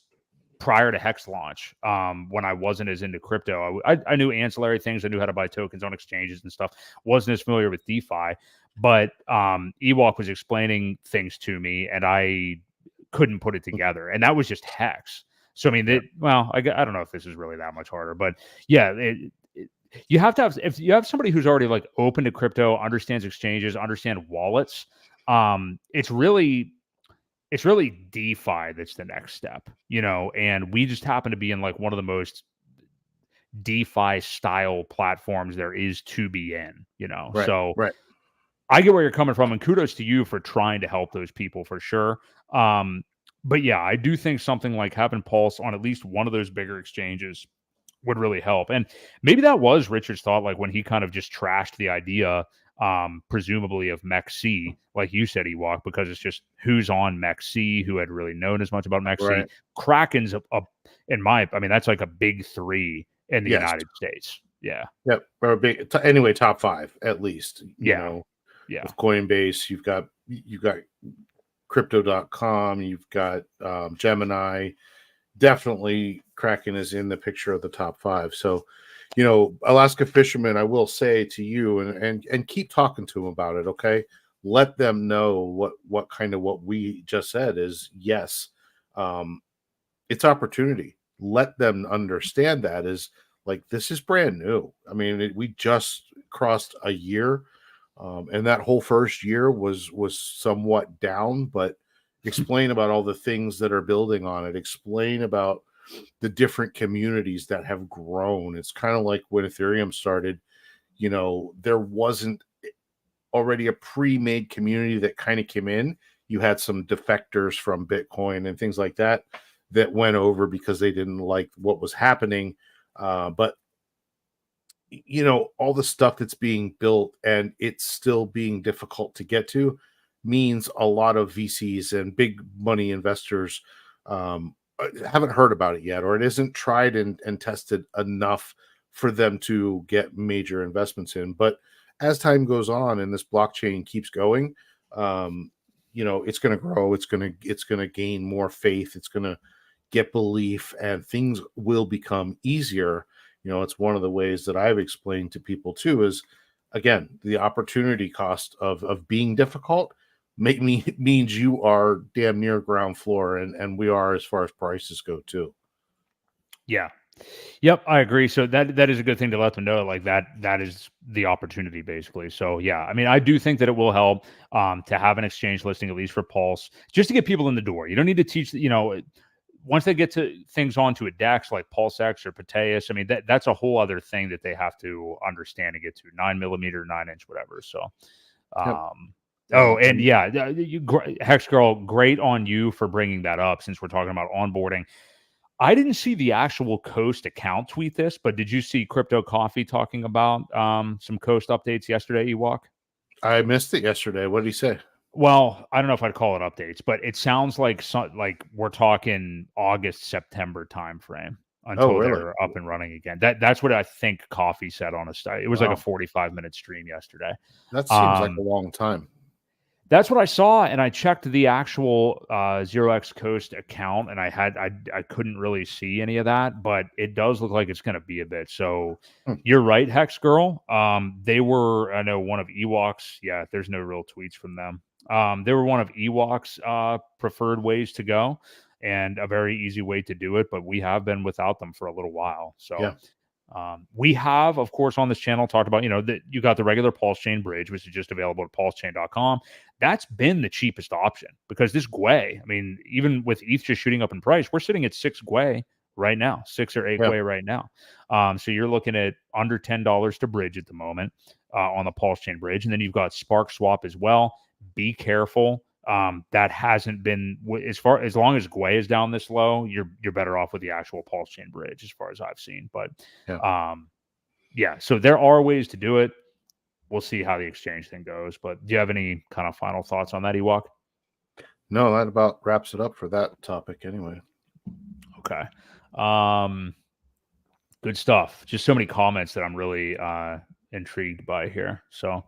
prior to Hex launch, when I wasn't as into crypto, I knew ancillary things. I knew how to buy tokens on exchanges and stuff. Wasn't as familiar with DeFi. But Ewok was explaining things to me, and I couldn't put it together, and that was just Hex. So I mean, I don't know if this is really that much harder, but yeah, you have to have, if you have somebody who's already like open to crypto, understands exchanges, understand wallets. It's really DeFi that's the next step, and we just happen to be in like one of the most DeFi style platforms there is to be in, Right, so right. I get where you're coming from, and kudos to you for trying to help those people for sure. But yeah, I do think something like having Pulse on at least one of those bigger exchanges would really help. And maybe that was Richard's thought, like when he kind of just trashed the idea, presumably of MEXC, like you said, Ewok, because it's just who's on MEXC, who had really known as much about MEXC. Right. Kraken's that's like a big three in the United States. Yeah. Yep. Or big, anyway, top 5 at least. Yeah. With Coinbase, you've got Crypto.com, you've got Gemini. Definitely Kraken is in the picture of the top 5. So, Alaska Fisherman, I will say to you, and keep talking to them about it, okay? Let them know what we just said is yes. It's opportunity. Let them understand that is like, this is brand new. I mean, we just crossed a year. And that whole first year was somewhat down, but explain about all the things that are building on it. Explain about the different communities that have grown. It's kind of like when Ethereum started, there wasn't already a pre-made community that kind of came in. You had some defectors from Bitcoin and things like that went over because they didn't like what was happening. But all the stuff that's being built and it's still being difficult to get to means a lot of VCs and big money investors haven't heard about it yet, or it isn't tried and tested enough for them to get major investments in. But as time goes on and this blockchain keeps going, it's going to grow. It's going to gain more faith. It's going to get belief, and things will become easier. It's one of the ways that I've explained to people too is, again, the opportunity cost of being difficult means you are damn near ground floor, and we are as far as prices go too. Yeah. Yep, I agree. So that is a good thing to let them know, like that is the opportunity basically. So yeah, I mean, I do think that it will help to have an exchange listing, at least for Pulse, just to get people in the door. You don't need to teach, once they get to things onto a DEX like PulseX or Proteus, I mean, that's a whole other thing that they have to understand and get to 9mm, 9-inch, whatever. So, and yeah, Hex Girl, great on you for bringing that up since we're talking about onboarding. I didn't see the actual Coast account tweet this, but did you see Crypto Coffee talking about some Coast updates yesterday, Ewok? I missed it yesterday. What did he say? Well, I don't know if I'd call it updates, but it sounds like we're talking August, September timeframe until they're up and running again. That's what I think Coffee said on a site. It was like a 45-minute stream yesterday. That seems like a long time. That's what I saw, and I checked the actual 0x Coast account, and I couldn't really see any of that, but it does look like it's going to be a bit. So you're right, Hex Girl. They were, I know, one of Ewok's. Yeah, there's no real tweets from them. They were one of Ewok's preferred ways to go, and a very easy way to do it. But we have been without them for a little while. So. Yeah. We have, of course, on this channel talked about, that you got the regular PulseChain bridge, which is just available at pulsechain.com. That's been the cheapest option because this Gwei, I mean, even with ETH just shooting up in price, we're sitting at 6 Gwei right now, 6 or 8 Gwei right now. So you're looking at under $10 to bridge at the moment on the PulseChain bridge. And then you've got Spark Swap as well. Be careful. That hasn't been as long as Gwei is down this low, you're better off with the actual PulseChain bridge as far as I've seen. But so there are ways to do it. We'll see how the exchange thing goes. But do you have any kind of final thoughts on that, Ewok? No, that about wraps it up for that topic anyway. Okay. Good stuff. Just so many comments that I'm really intrigued by here. So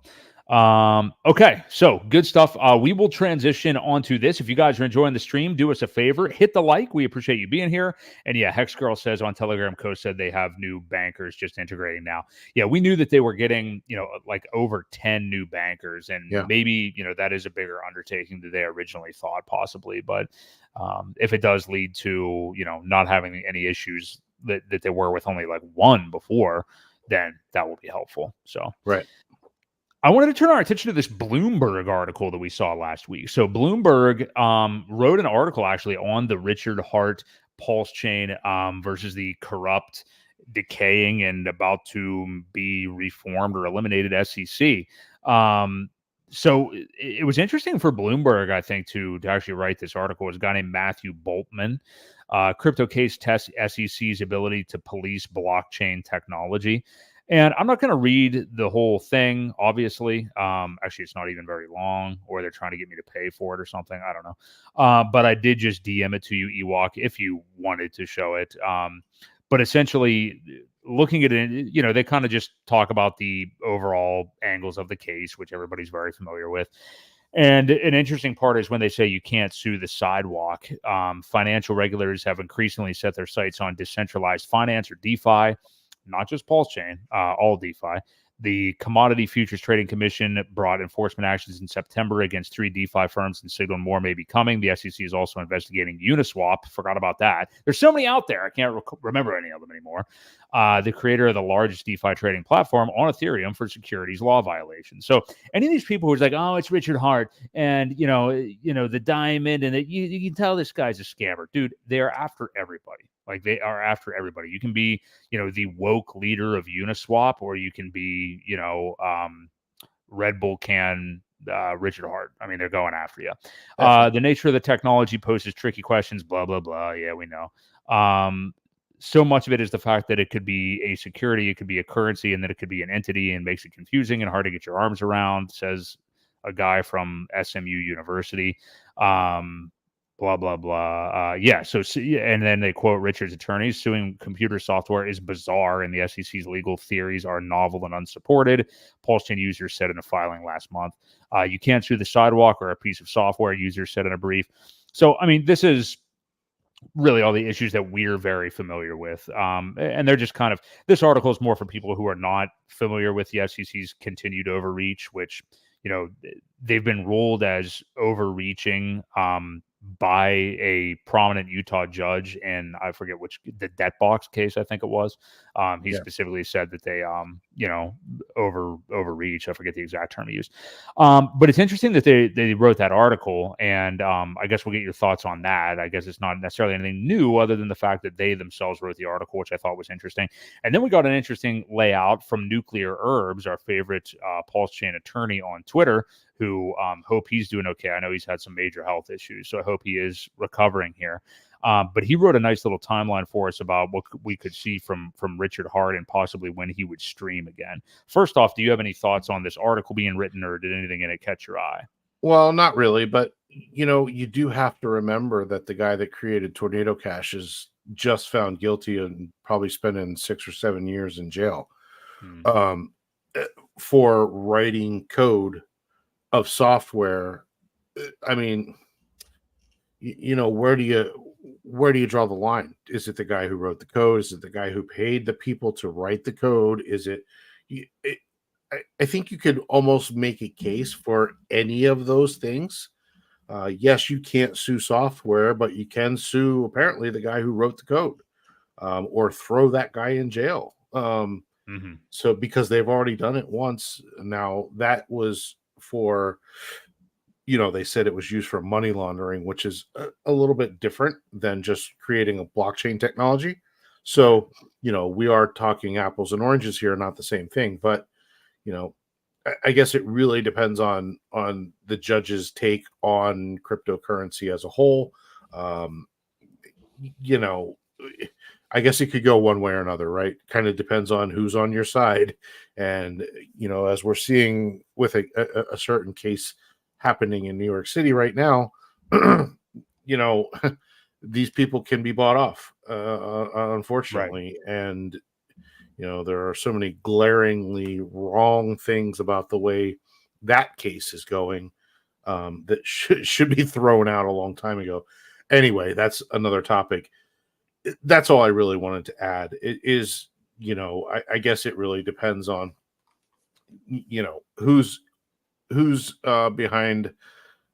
Okay, so good stuff. We will transition onto this. If you guys are enjoying the stream, do us a favor, hit the like. We appreciate you being here. And yeah, Hex Girl says on Telegram, Co said they have new bankers just integrating now. Yeah, we knew that they were getting, like over 10 new bankers, and maybe, that is a bigger undertaking than they originally thought, possibly. But if it does lead to, not having any issues that they were with only like one before, then that will be helpful. So, right. I wanted to turn our attention to this Bloomberg article that we saw last week. So Bloomberg wrote an article actually on the Richard Hart PulseChain versus the corrupt, decaying, and about to be reformed or eliminated SEC. So it was interesting for Bloomberg, I think, to actually write this article. It was a guy named Matthew Boltman. Crypto case tests SEC's ability to police blockchain technology. And I'm not going to read the whole thing, obviously. Actually, it's not even very long, or they're trying to get me to pay for it or something. I don't know. But I did just DM it to you, Ewok, if you wanted to show it. But essentially, looking at it, they kind of just talk about the overall angles of the case, which everybody's very familiar with. And an interesting part is when they say you can't sue the sidewalk. Financial regulators have increasingly set their sights on decentralized finance, or DeFi. Not just PulseChain, all DeFi. The Commodity Futures Trading Commission brought enforcement actions in September against 3 DeFi firms and signaled more may be coming. The SEC is also investigating Uniswap. Forgot about that. There's so many out there. I can't remember any of them anymore. The creator of the largest DeFi trading platform on Ethereum for securities law violations. So any of these people who's like, oh, it's Richard Hart and, the diamond, and you can tell this guy's a scammer. Dude, they are after everybody. Like, they are after everybody. You can be, the woke leader of Uniswap, or you can be, Red Bull can Richard Hart. I mean, they're going after you. The nature of the technology poses tricky questions, blah, blah, blah. Yeah, we know. So much of it is the fact that it could be a security, it could be a currency, and that it could be an entity, and makes it confusing and hard to get your arms around, says a guy from SMU University. Blah, blah, blah. And then they quote Richard's attorneys: suing computer software is bizarre, and the SEC's legal theories are novel and unsupported. PulseChain users said in a filing last month. You can't sue the sidewalk or a piece of software, users said in a brief. So, I mean, this is really all the issues that we're very familiar with. And they're just kind of, this article is more for people who are not familiar with the SEC's continued overreach, which, they've been ruled as overreaching by a prominent Utah judge, and I forget the debt box case, I think it was. He specifically said that they, overreach. I forget the exact term he used. But it's interesting that they wrote that article, and I guess we'll get your thoughts on that. I guess it's not necessarily anything new other than the fact that they themselves wrote the article, which I thought was interesting. And then we got an interesting layout from Nuclear Herbs, our favorite PulseChain attorney on Twitter, who hope he's doing okay. I know he's had some major health issues, so I hope he is recovering here. But he wrote a nice little timeline for us about what we could see from Richard Hart and possibly when he would stream again. First off, do you have any thoughts on this article being written, or did anything in it catch your eye? Well, not really, but you do have to remember that the guy that created Tornado Cash is just found guilty and probably spending 6 or 7 years in jail for writing code of software. I mean, where do you draw the line? Is it the guy who wrote the code? Is it the guy who paid the people to write the code? Is it I think you could almost make a case for any of those things. Yes, you can't sue software, but you can sue apparently the guy who wrote the code, or throw that guy in jail. So because they've already done it once. Now that was for, they said it was used for money laundering, which is a little bit different than just creating a blockchain technology. So, we are talking apples and oranges here, not the same thing. But, I guess it really depends on the judge's take on cryptocurrency as a whole. I guess it could go one way or another, right? Kind of depends on who's on your side. And, as we're seeing with a certain case happening in New York City right now, these people can be bought off, unfortunately. Right. And, there are so many glaringly wrong things about the way that case is going, that should be thrown out a long time ago. Anyway, that's another topic. That's all I really wanted to add. It is, I guess it really depends on, who's behind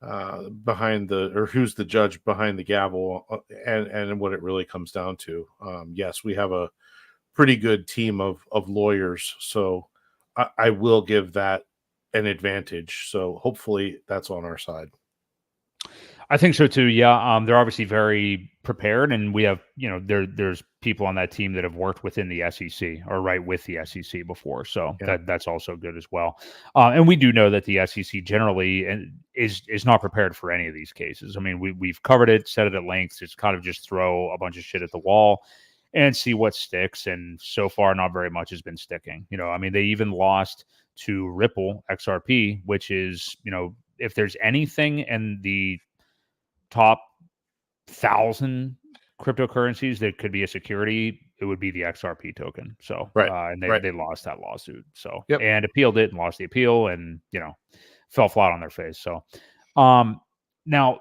or who's the judge behind the gavel, and what it really comes down to. Yes, we have a pretty good team of lawyers, so I will give that an advantage. So hopefully that's on our side. I think so too. Yeah. They're obviously very prepared, and we have, there's people on that team that have worked within the SEC or right with the SEC before. So that's also good as well. And we do know that the SEC generally is not prepared for any of these cases. I mean, we've covered it, said it at length. It's kind of just throw a bunch of shit at the wall and see what sticks. And so far, not very much has been sticking. I mean, they even lost to Ripple XRP, which is, if there's anything in the top 1,000 cryptocurrencies that could be a security, it would be the XRP token. So, and they lost that lawsuit. So, and appealed it and lost the appeal, and, fell flat on their face. So, now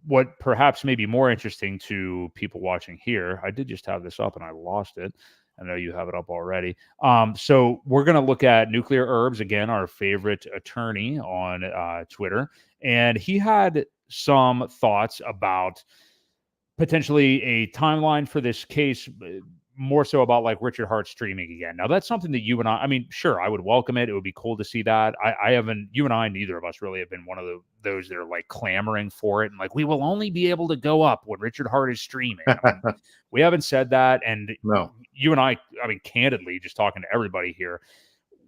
what perhaps may be more interesting to people watching here, I did just have this up and I lost it. I know you have it up already. So we're going to look at Nuclear Herbs, again, our favorite attorney on Twitter. And he had some thoughts about potentially a timeline for this case, more so about like Richard Hart streaming again. Now, that's something that you and I mean, sure, I would welcome it. It would be cool to see that. I haven't, you and I, neither of us really have been one of those that are like clamoring for it. And like, we will only be able to go up when Richard Hart is streaming. I mean, we haven't said that. And no, you and I mean, candidly, just talking to everybody here,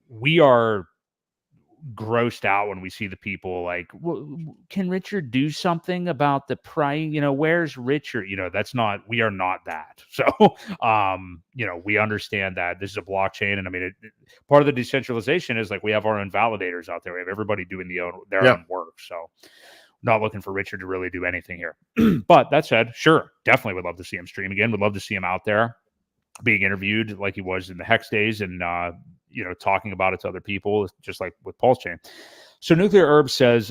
we are grossed out when we see the people like, can Richard do something about the price? Where's Richard? We are not that. So, we understand that this is a blockchain. And I mean, part of the decentralization is like, we have our own validators out there. We have everybody doing their own work. So not looking for Richard to really do anything here. But that said, sure, definitely would love to see him stream again. Would love to see him out there being interviewed like he was in the Hex days, and talking about it to other people, just like with PulseChain. So Nuclear Herb says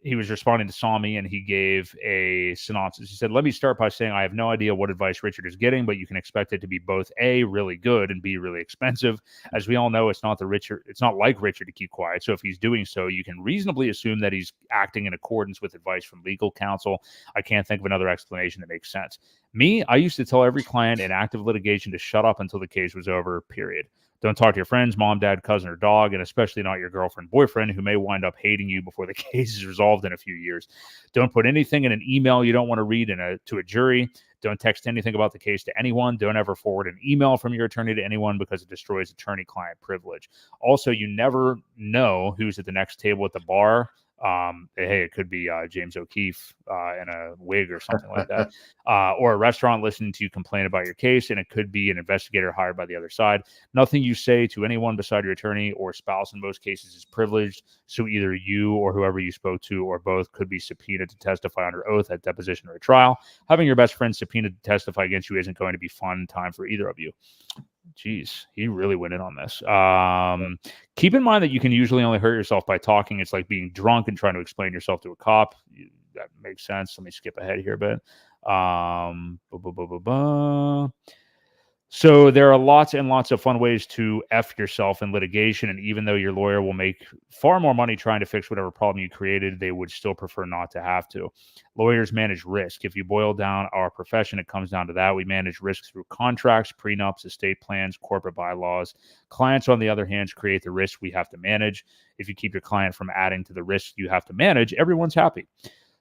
he was responding to Sami, and he gave a synopsis. He said, "Let me start by saying I have no idea what advice Richard is getting, but you can expect it to be both A, really good, and B, really expensive. As we all know, it's not like Richard to keep quiet. So if he's doing so, you can reasonably assume that he's acting in accordance with advice from legal counsel. I can't think of another explanation that makes sense. Me, I used to tell every client in active litigation to shut up until the case was over, period. Don't talk to your friends, mom, dad, cousin, or dog, and especially not your girlfriend, boyfriend, who may wind up hating you before the case is resolved in a few years. Don't put anything in an email you don't want to read to a jury. Don't text anything about the case to anyone. Don't ever forward an email from your attorney to anyone, because it destroys attorney-client privilege. Also, you never know who's at the next table at the bar. Hey, it could be James O'Keefe in a wig or something like that, or a restaurant listening to you complain about your case, and it could be an investigator hired by the other side. Nothing you say to anyone beside your attorney or spouse in most cases is privileged, so either you or whoever you spoke to or both could be subpoenaed to testify under oath at deposition or a trial. Having your best friend subpoenaed to testify against you isn't going to be fun time for either of you." Jeez, he really went in on this. Keep in mind that you can usually only hurt yourself by talking. It's like being drunk and trying to explain yourself to a cop. That makes sense. Let me skip ahead here a bit. So there are lots and lots of fun ways to F yourself in litigation. And even though your lawyer will make far more money trying to fix whatever problem you created, they would still prefer not to have to. Lawyers manage risk. If you boil down our profession, it comes down to that. We manage risk through contracts, prenups, estate plans, corporate bylaws. Clients, on the other hand, create the risk we have to manage. If you keep your client from adding to the risk you have to manage, everyone's happy.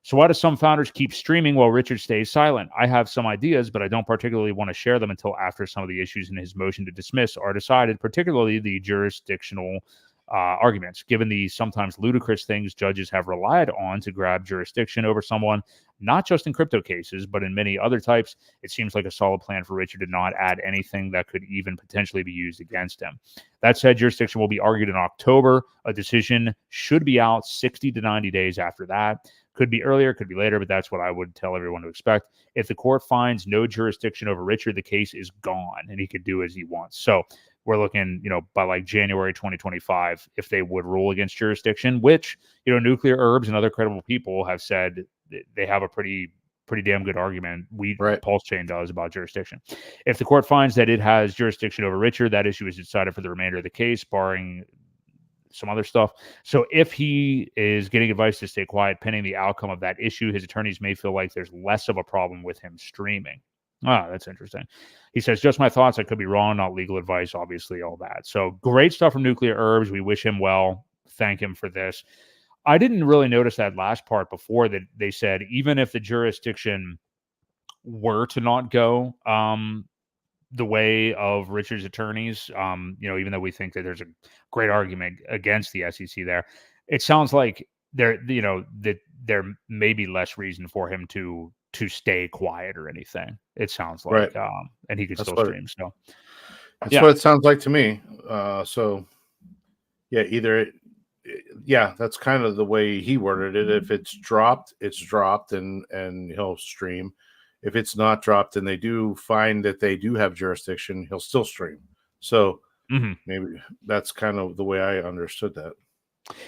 So why do some founders keep streaming while Richard stays silent? I have some ideas, but I don't particularly want to share them until after some of the issues in his motion to dismiss are decided, particularly the jurisdictional arguments. Given the sometimes ludicrous things judges have relied on to grab jurisdiction over someone, not just in crypto cases, but in many other types, it seems like a solid plan for Richard to not add anything that could even potentially be used against him. That said, jurisdiction will be argued in October. A decision should be out 60 to 90 days after that. Could be earlier, could be later, but that's what I would tell everyone to expect. If the court finds no jurisdiction over Richard, the case is gone and he could do as he wants. So we're looking, by like January 2025, if they would rule against jurisdiction, which, Nuclear Herbs and other credible people have said they have a pretty damn good argument. Right. PulseChain does about jurisdiction. If the court finds that it has jurisdiction over Richard, that issue is decided for the remainder of the case, barring some other stuff. So if he is getting advice to stay quiet pending the outcome of that issue, his attorneys may feel like there's less of a problem with him streaming. That's interesting. He says, just my thoughts. I could be wrong, not legal advice, obviously, all that. So great stuff from Nuclear Herbs. We wish him well. Thank him for this. I didn't really notice that last part before, that they said even if the jurisdiction were to not go the way of Richard's attorneys, even though we think that there's a great argument against the SEC there, it sounds like that there may be less reason for him to stay quiet or anything. It sounds like, Right. And he could That's still stream. So that's what it sounds like to me. So yeah, that's kind of the way he worded it. If it's dropped, it's dropped, and he'll stream. If it's not dropped and they do find that they do have jurisdiction, he'll still stream. So maybe that's kind of the way I understood that.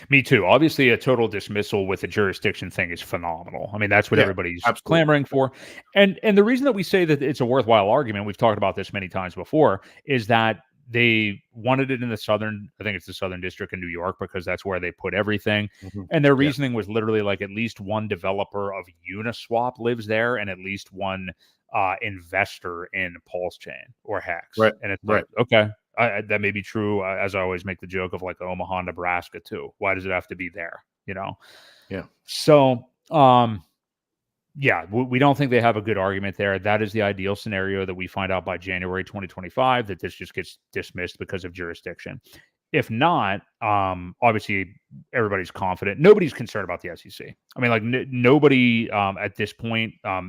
Me too. Obviously, a total dismissal with a jurisdiction thing is phenomenal. I mean, that's what everybody's clamoring for. And the reason that we say that it's a worthwhile argument, we've talked about this many times before, is that they wanted it in the Southern District in New York, because that's where they put everything. And their reasoning was literally like at least one developer of Uniswap lives there, and at least one investor in PulseChain or Hex. Right. And it's like, okay, that may be true. As I always make the joke of like Omaha, Nebraska too. Why does it have to be there? Yeah. So, we don't think they have a good argument there. That is the ideal scenario, that we find out by January 2025 that this just gets dismissed because of jurisdiction. If not, obviously everybody's confident. Nobody's concerned about the SEC. I mean, like nobody at this point. I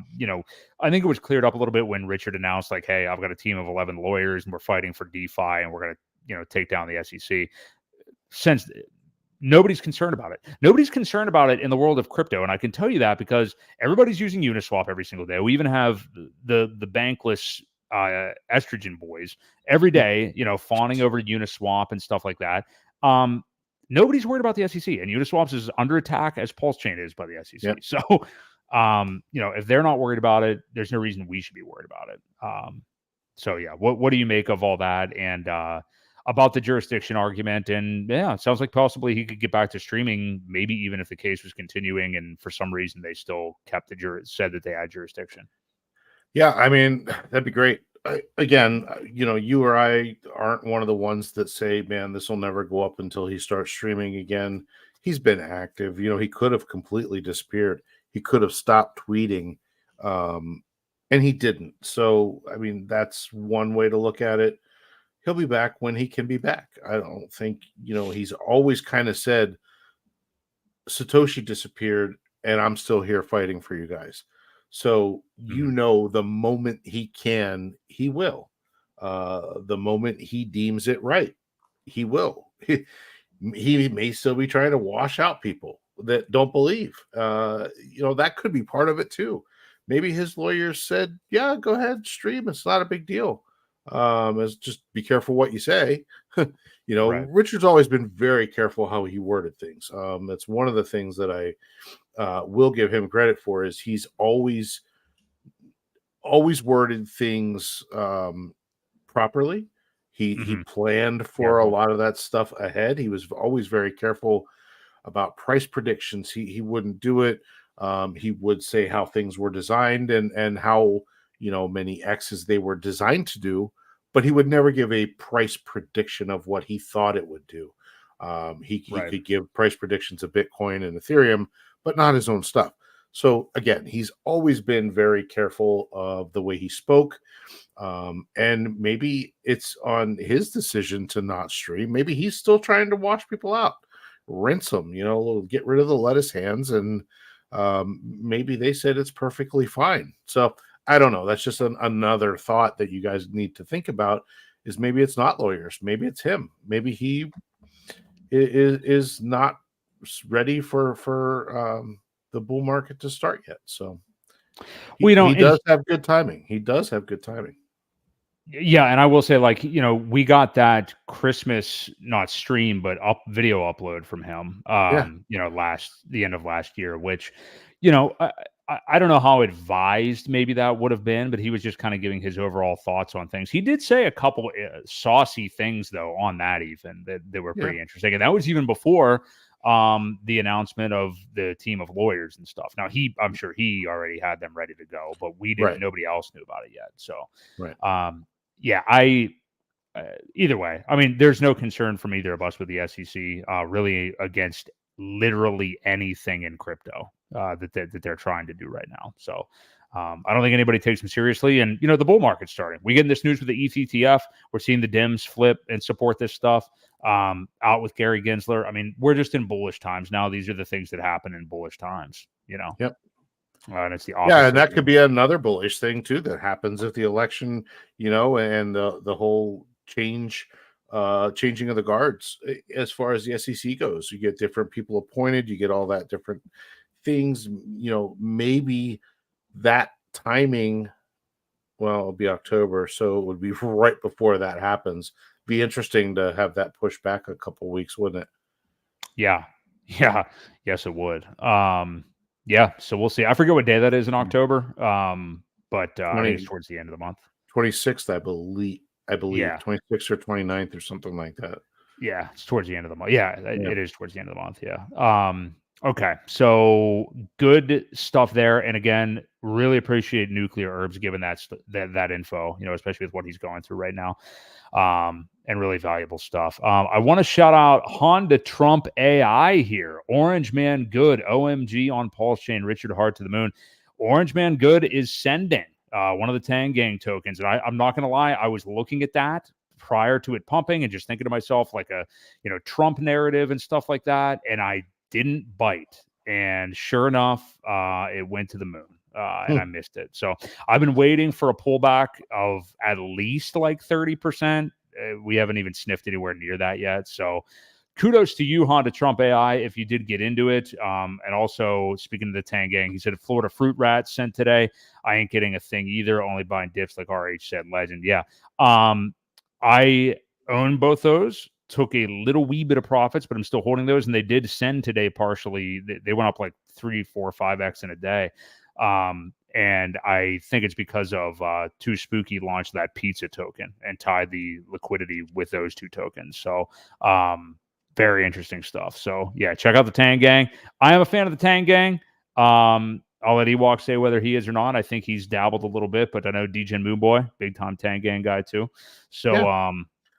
think it was cleared up a little bit when Richard announced, like, "Hey, I've got a team of 11 lawyers, and we're fighting for DeFi, and we're going to, take down the SEC." Since nobody's concerned about it. Nobody's concerned about it in the world of crypto, and I can tell you that because everybody's using Uniswap every single day. We even have the bankless estrogen boys every day, fawning over Uniswap and stuff like that. Nobody's worried about the SEC, and Uniswap's is under attack as PulseChain is by the SEC. Yep. So, if they're not worried about it, there's no reason we should be worried about it. What do you make of all that and about the jurisdiction argument? And it sounds like possibly he could get back to streaming, maybe even if the case was continuing and for some reason they still kept said that they had jurisdiction. Yeah, I mean, that'd be great. Again, you or I aren't one of the ones that say, man, this will never go up until he starts streaming again. He's been active. He could have completely disappeared. He could have stopped tweeting, and he didn't. So, I mean, that's one way to look at it. He'll be back when he can be back. I don't think, he's always kind of said, Satoshi disappeared and I'm still here fighting for you guys. So, the moment he can, he will. The moment he deems it right, he will. He may still be trying to wash out people that don't believe. That could be part of it too. Maybe his lawyers said, yeah, go ahead, stream. It's not a big deal. Just be careful what you say. Right. Richard's always been very careful how he worded things. That's one of the things that I will give him credit for, is he's always worded things properly. He planned for a lot of that stuff ahead. He was always very careful about price predictions. He wouldn't do it. He would say how things were designed and how many X's they were designed to do, but he would never give a price prediction of what he thought it would do. He could give price predictions of Bitcoin and Ethereum, but not his own stuff. So again, he's always been very careful of the way he spoke. And maybe it's on his decision to not stream. Maybe he's still trying to wash people out, rinse them, get rid of the lettuce hands. And maybe they said it's perfectly fine. So I don't know. That's just another thought that you guys need to think about, is maybe it's not lawyers. Maybe it's him. Maybe he is not ready for the bull market to start yet. So he does have good timing. He does have good timing. Yeah, and I will say, like, we got that Christmas, not stream, but video upload from him, Yeah, the end of last year, which, I don't know how advised maybe that would have been, but he was just kind of giving his overall thoughts on things. He did say a couple saucy things though on that, even that were yeah, pretty interesting, and that was even before the announcement of the team of lawyers and stuff. Now I'm sure he already had them ready to go, but right, nobody else knew about it yet. So right. yeah, either way, I mean, there's no concern from either of us with the SEC really against literally anything in crypto that they're trying to do right now. So I don't think anybody takes them seriously. And the bull market's starting. We get this news with the ETH ETF. We're seeing the Dims flip and support this stuff. Out with Gary Gensler. I mean, we're just in bullish times now. These are the things that happen in bullish times. Yep. And it's the Yeah, opposite. and that could be another bullish thing too that happens at the election, and the whole changing of the guards as far as the SEC goes. You get different people appointed, you get all that different things. Maybe that timing. Well, it'll be October, so it would be right before that happens. Be interesting to have that pushed back a couple weeks, wouldn't it? Yeah. Yeah. Yes, it would. Yeah. So we'll see. I forget what day that is in October. But I think it's towards the end of the month. 26th, I believe. Yeah. 26th or 29th or something like that. Yeah. It's towards the end of the month. Yeah. It is towards the end of the month. Yeah. Okay. So good stuff there. And again, really appreciate Nuclear Herbs giving that info, especially with what he's going through right now. And really valuable stuff. I want to shout out Honda Trump AI here. Orange Man Good, OMG on PulseChain, Richard Hart to the moon. Orange Man Good is sending one of the Tang Gang tokens. And I'm not going to lie, I was looking at that prior to it pumping and just thinking to myself like a, Trump narrative and stuff like that. And I didn't bite. And sure enough, it went to the moon. And I missed it. So I've been waiting for a pullback of at least like 30%. We haven't even sniffed anywhere near that yet. So kudos to you, Honda Trump AI, if you did get into it. And also, speaking of the Tang Gang, he said Florida Fruit Rat sent today. I ain't getting a thing either, only buying dips like RH said. Legend. Yeah. I own both those. Took a little wee bit of profits, but I'm still holding those. And they did send today partially. They went up like 3, 4, 5x in a day. And I think it's because of Too Spooky launched that pizza token and tied the liquidity with those two tokens. So very interesting stuff. So yeah, check out the Tang Gang. I am a fan of the Tang Gang. I'll let Ewok say whether he is or not. I think he's dabbled a little bit, but I know DJ Moonboy, big time Tang Gang guy too. So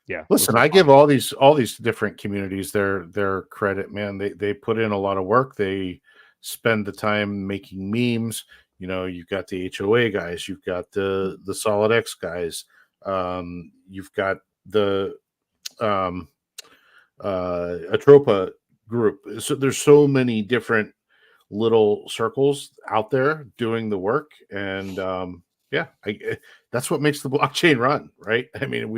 yeah. Listen, I give all these different communities their credit, man. They put in a lot of work. They spend the time making memes. You've got the HOA guys, you've got the Solid X guys, you've got the Atropa group. So there's so many different little circles out there doing the work, and that's what makes the blockchain run, right? I mean,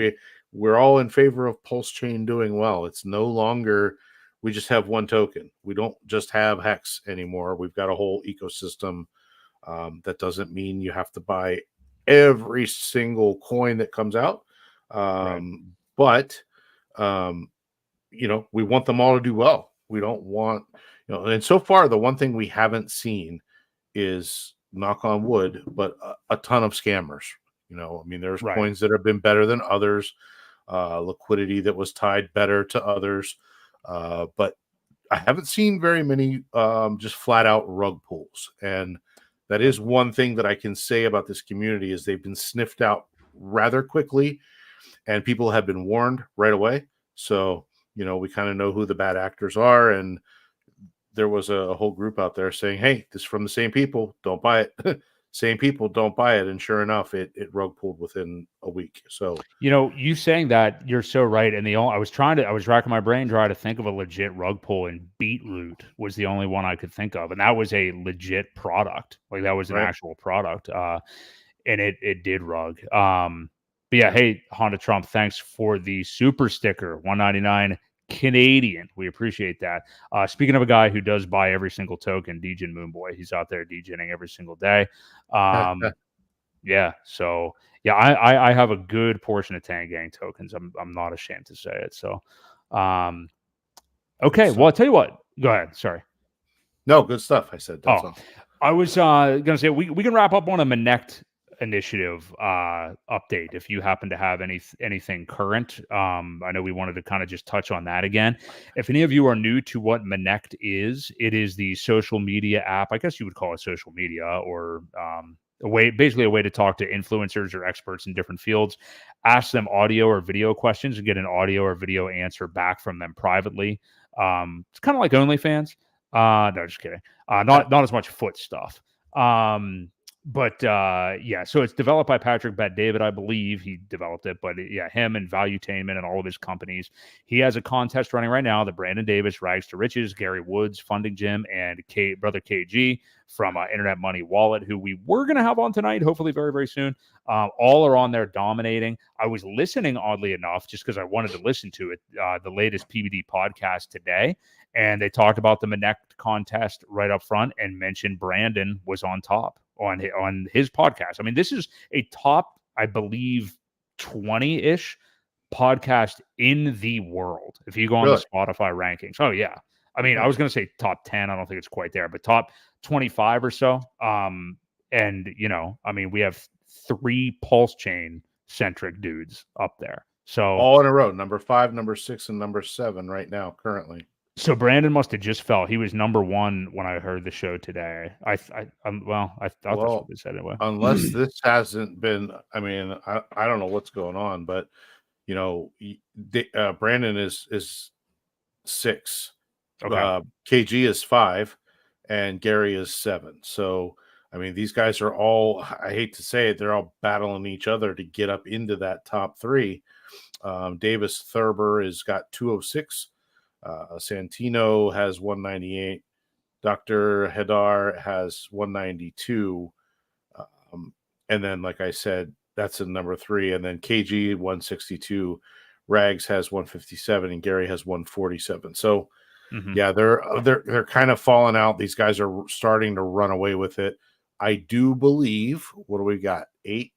we're all in favor of PulseChain doing well. It's no longer we just have one token. We don't just have Hex anymore. We've got a whole ecosystem. That doesn't mean you have to buy every single coin that comes out. But we want them all to do well. We don't want, and so far, the one thing we haven't seen is, knock on wood, but a ton of scammers. I mean, there's coins that have been better than others, liquidity that was tied better to others. But I haven't seen very many just flat out rug pulls. And that is one thing that I can say about this community is they've been sniffed out rather quickly and people have been warned right away. So, we kind of know who the bad actors are. And there was a whole group out there saying, hey, this is from the same people, don't buy it. Same people, don't buy it. And sure enough, it rug pulled within a week. So, you saying that, you're so right. And I was racking my brain trying to think of a legit rug pull, and Beetroot was the only one I could think of. And that was a legit product. Like that was an actual product. And it did rug. But yeah, hey, Honda Trump, thanks for the super sticker, $199 Canadian. We appreciate that. Speaking of a guy who does buy every single token, DJ Moonboy, he's out there DJing every single day. Yeah. So yeah, I have a good portion of Tang Gang tokens. I'm not ashamed to say it. So, okay. Well, I'll tell you what. Go ahead. Sorry. No, good stuff. I said that's all. I was gonna say we can wrap up on a Monect initiative update if you happen to have anything current. I know we wanted to kind of just touch on that again. If any of you are new to what Monect is, it is the social media app. I guess you would call it social media, or basically a way to talk to influencers or experts in different fields, ask them audio or video questions and get an audio or video answer back from them privately. It's kind of like OnlyFans. No, just kidding. Not as much foot stuff. But yeah, so it's developed by Patrick Bet-David, I believe he developed it. But yeah, him and Valuetainment and all of his companies. He has a contest running right now. The Brandon Davis, Rags to Riches, Gary Woods, Funding Jim, and brother KG from Internet Money Wallet, who we were going to have on tonight, hopefully very, very soon. All are on there dominating. I was listening, oddly enough, just because I wanted to listen to it, the latest PBD podcast today. And they talked about the Monect contest right up front and mentioned Brandon was on top on his podcast. I mean, this is a top, I believe, 20-ish podcast in the world. If you go on the Spotify rankings. Oh, yeah. I mean, I was going to say top 10. I don't think it's quite there, but top 25 or so. And, you know, I mean, we have 3 PulseChain centric dudes up there. So all in a row, number 5, number 6, and number 7 right now, currently. So Brandon must have just fell. He was number 1 when I heard the show today. I thought that's what they said anyway. Unless this hasn't been, I mean, I don't know what's going on, but you know, Brandon is 6. Okay. KG is 5, and Gary is 7. So I mean, these guys are all, I hate to say it, they're all battling each other to get up into that top 3. Davis Thurber has got 206. Santino has 198. Dr. Hedar has 192. And then, like I said, that's in number 3. And then KG 162. Rags has 157, and Gary has 147. So, yeah, they're kind of falling out. These guys are starting to run away with it. I do believe. What do we got? 8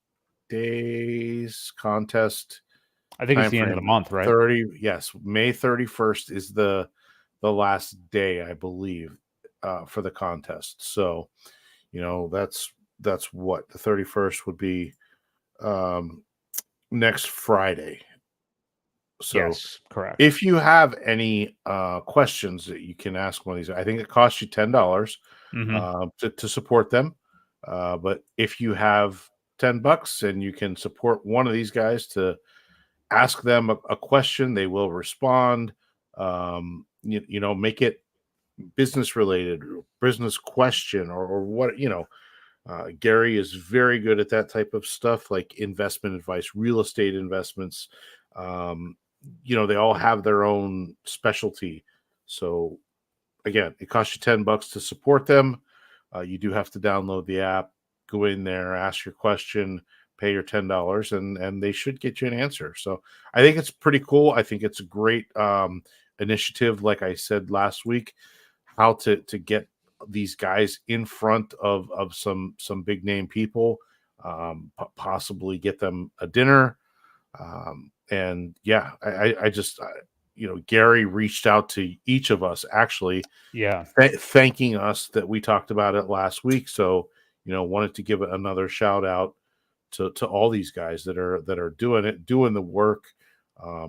days contest. I think it's the end of the month, right? 30. Yes, May 31st is the last day, I believe, for the contest. So, you know, that's what the 31st would be next Friday. So, yes, correct. If you have any questions that you can ask one of these, I think it costs you $10 to support them. But if you have $10 and you can support one of these guys to ask them a question, they will respond. You know, make it business related, business question, or what, you know. Gary is very good at that type of stuff, like investment advice, real estate investments. You know, they all have their own specialty. So again, it costs you $10 to support them. You do have to download the app, go in there, ask your question, pay your $10, and they should get you an answer. So I think it's pretty cool. I think it's a great initiative. Like I said last week, how to get these guys in front of some big name people, possibly get them a dinner. And yeah, I just, you know, Gary reached out to each of us, actually, thanking us that we talked about it last week. So, you know, wanted to give another shout out to all these guys that are doing the work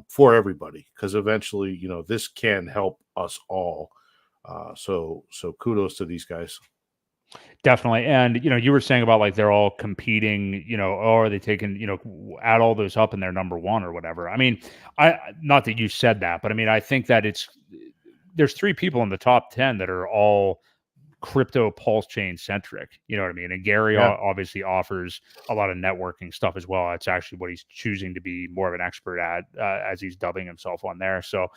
for everybody, because eventually, you know, this can help us all. So kudos to these guys. Definitely. And, you know, you were saying about like they're all competing, you know, or are they taking, you know, add all those up and they're number 1 or whatever. I mean, not that you said that, but I mean, I think that there's 3 people in the top 10 that are all crypto PulseChain centric, you know what I mean? And Gary obviously offers a lot of networking stuff as well. It's actually what he's choosing to be more of an expert at, as he's dubbing himself on there. So,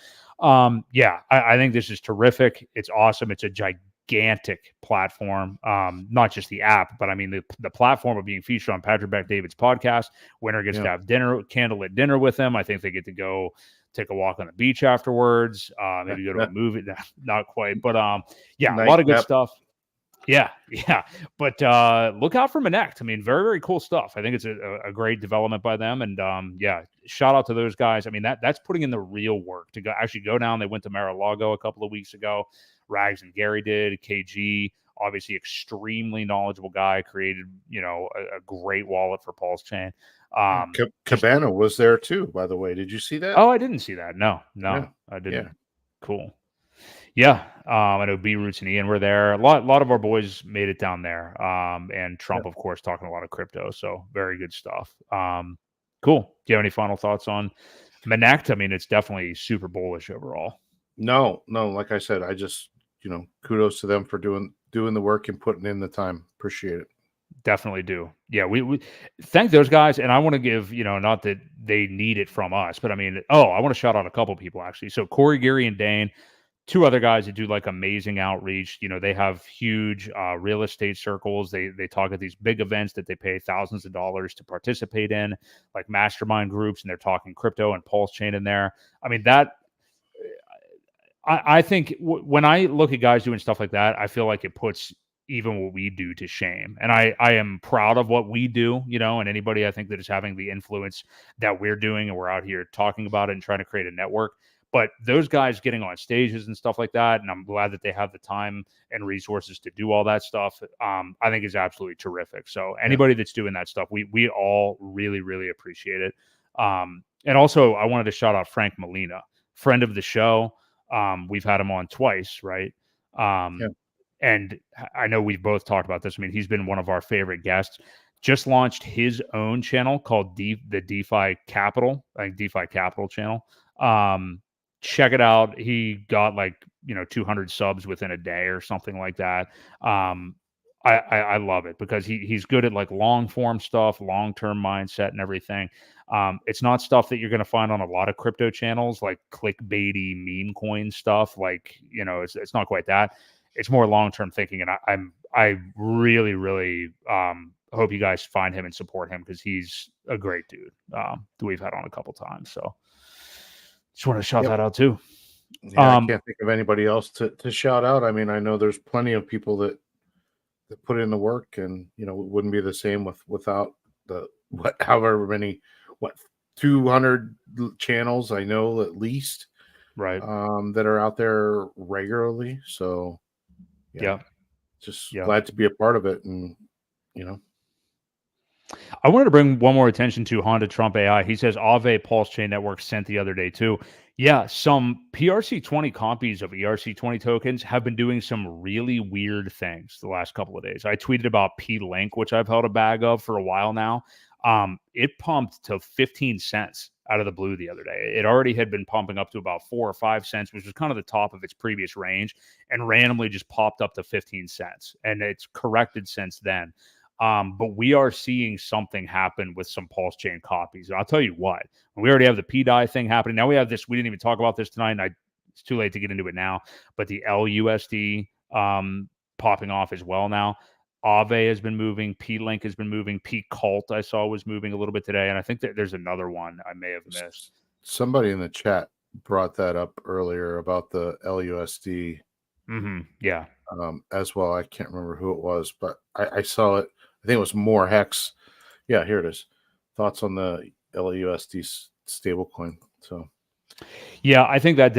yeah, I think this is terrific. It's awesome. It's a gigantic platform, not just the app, but I mean the platform of being featured on Patrick Bet-David's podcast. Winner gets to have candlelit dinner with him. I think they get to go take a walk on the beach afterwards, maybe go to a movie. Not quite, but yeah, a lot of good stuff. Yeah, yeah. But look out for Monect. I mean, very, very cool stuff. I think it's a great development by them. And yeah, shout out to those guys. I mean, that's putting in the real work to go down. They went to Mar-a-Lago a couple of weeks ago. Rags and Gary did. KG, obviously extremely knowledgeable guy, created, a great wallet for PulseChain. Cabana was there too, by the way. Did you see that? Oh, I didn't see that. No, Yeah. I didn't. Yeah. Cool. Yeah, I know B Roots and Ian were there. A lot of our boys made it down there. And Trump, of course, talking a lot of crypto. So very good stuff. Cool. Do you have any final thoughts on Monect? I mean, it's definitely super bullish overall. No. Like I said, I just kudos to them for doing the work and putting in the time. Appreciate it. Definitely do. Yeah, we thank those guys, and I want to give, not that they need it from us, but I mean, I want to shout out a couple people actually. So Corey, Gary, and Dane. Two other guys that do like amazing outreach. They have huge real estate circles. They talk at these big events that they pay thousands of dollars to participate in, like mastermind groups, and they're talking crypto and PulseChain in there. I mean, that I think when I look at guys doing stuff like that, I feel like it puts even what we do to shame. And I am proud of what we do, and anybody I think that is having the influence that we're doing, and we're out here talking about it and trying to create a network. But those guys getting on stages and stuff like that, and I'm glad that they have the time and resources to do all that stuff, I think is absolutely terrific. So anybody that's doing that stuff, we all really, really appreciate it. And also, I wanted to shout out Frank Molina, friend of the show. We've had him on twice, right? And I know we've both talked about this. I mean, he's been one of our favorite guests. Just launched his own channel called the DeFi Capital, like DeFi Capital channel. Check it out. He got 200 subs within a day or something like that. I love it because he's good at long form stuff, long-term mindset and everything. It's not stuff that you're going to find on a lot of crypto channels, like clickbaity meme coin stuff. It's not quite that. It's more long-term thinking. And I really, really hope you guys find him and support him because he's a great dude that we've had on a couple times. So just want to shout that out too. Yeah, I can't think of anybody else to shout out. I mean, I know there's plenty of people that put in the work, and it wouldn't be the same without however many 200 channels I know at least, right? That are out there regularly. So glad to be a part of it, and I wanted to bring one more attention to Honda Trump AI. He says Aave PulseChain Network sent the other day too. Yeah, some PRC20 copies of ERC20 tokens have been doing some really weird things the last couple of days. I tweeted about P-Link, which I've held a bag of for a while now. It pumped to 15 cents out of the blue the other day. It already had been pumping up to about 4 or 5 cents, which was kind of the top of its previous range, and randomly just popped up to 15 cents. And it's corrected since then. But we are seeing something happen with some PulseChain copies. And I'll tell you what, we already have the PDI thing happening. Now we have this. We didn't even talk about this tonight, and it's too late to get into it now. But the LUSD popping off as well now. Aave has been moving. P-Link has been moving. P-Cult I saw was moving a little bit today. And I think that there's another one I may have missed. Somebody in the chat brought that up earlier about the LUSD. Yeah. As well. I can't remember who it was, but I saw it. I think it was More Hex. Yeah, here it is. Thoughts on the LUSD stablecoin. So, yeah, I think that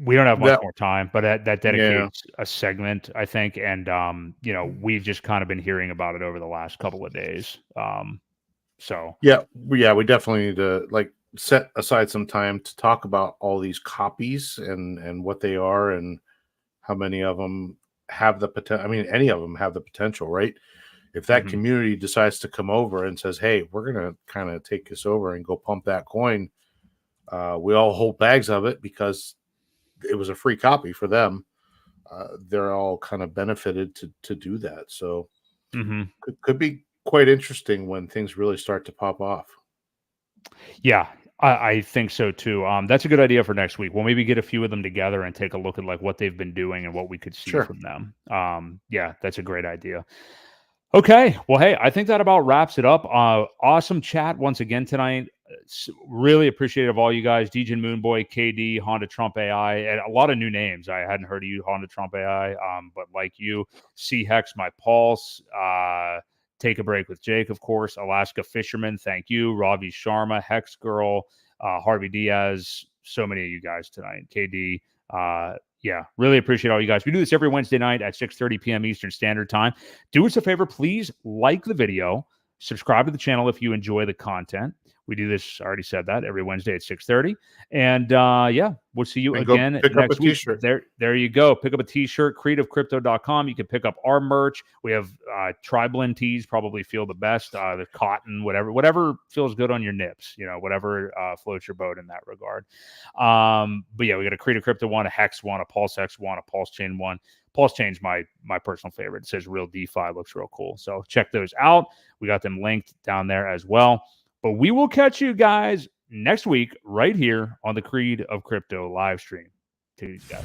we don't have much more time, but that dedicates a segment, I think. And, we've just kind of been hearing about it over the last couple of days. We definitely need to set aside some time to talk about all these copies and what they are and how many of them have the potential. I mean, any of them have the potential, right? If that community decides to come over and says, hey, we're going to kind of take this over and go pump that coin, we all hold bags of it because it was a free copy for them. They're all kind of benefited to do that. So could be quite interesting when things really start to pop off. Yeah, I think so too. That's a good idea for next week. We'll maybe get a few of them together and take a look at what they've been doing and what we could see from them. Yeah, that's a great idea. Okay, well, hey, I think that about wraps it up. Awesome chat once again tonight. Really appreciative of all you guys. DJ Moonboy, KD, Honda Trump AI, and a lot of new names. I hadn't heard of you, Honda Trump AI, but like you, C Hex, my Pulse, Take a Break with Jake, of course, Alaska Fisherman, thank you, Ravi Sharma, Hex Girl, Harvey Diaz, so many of you guys tonight, KD. Yeah, really appreciate all you guys. We do this every Wednesday night at 6:30 p.m. Eastern Standard Time. Do us a favor, please like the video, subscribe to the channel if you enjoy the content. We do this, I already said that, every Wednesday at 6:30. And yeah, we'll see you again next week. There you go. Pick up a t-shirt, creativecrypto.com. You can pick up our merch. We have tri-blend tees, probably feel the best. The cotton, whatever feels good on your nips, whatever floats your boat in that regard. But yeah, we got a Creative Crypto one, a Hex one, a Pulse Hex one, a PulseChain one. PulseChain's my personal favorite. It says Real DeFi, looks real cool. So check those out. We got them linked down there as well. But we will catch you guys next week right here on the Creed of Crypto live stream. See you guys.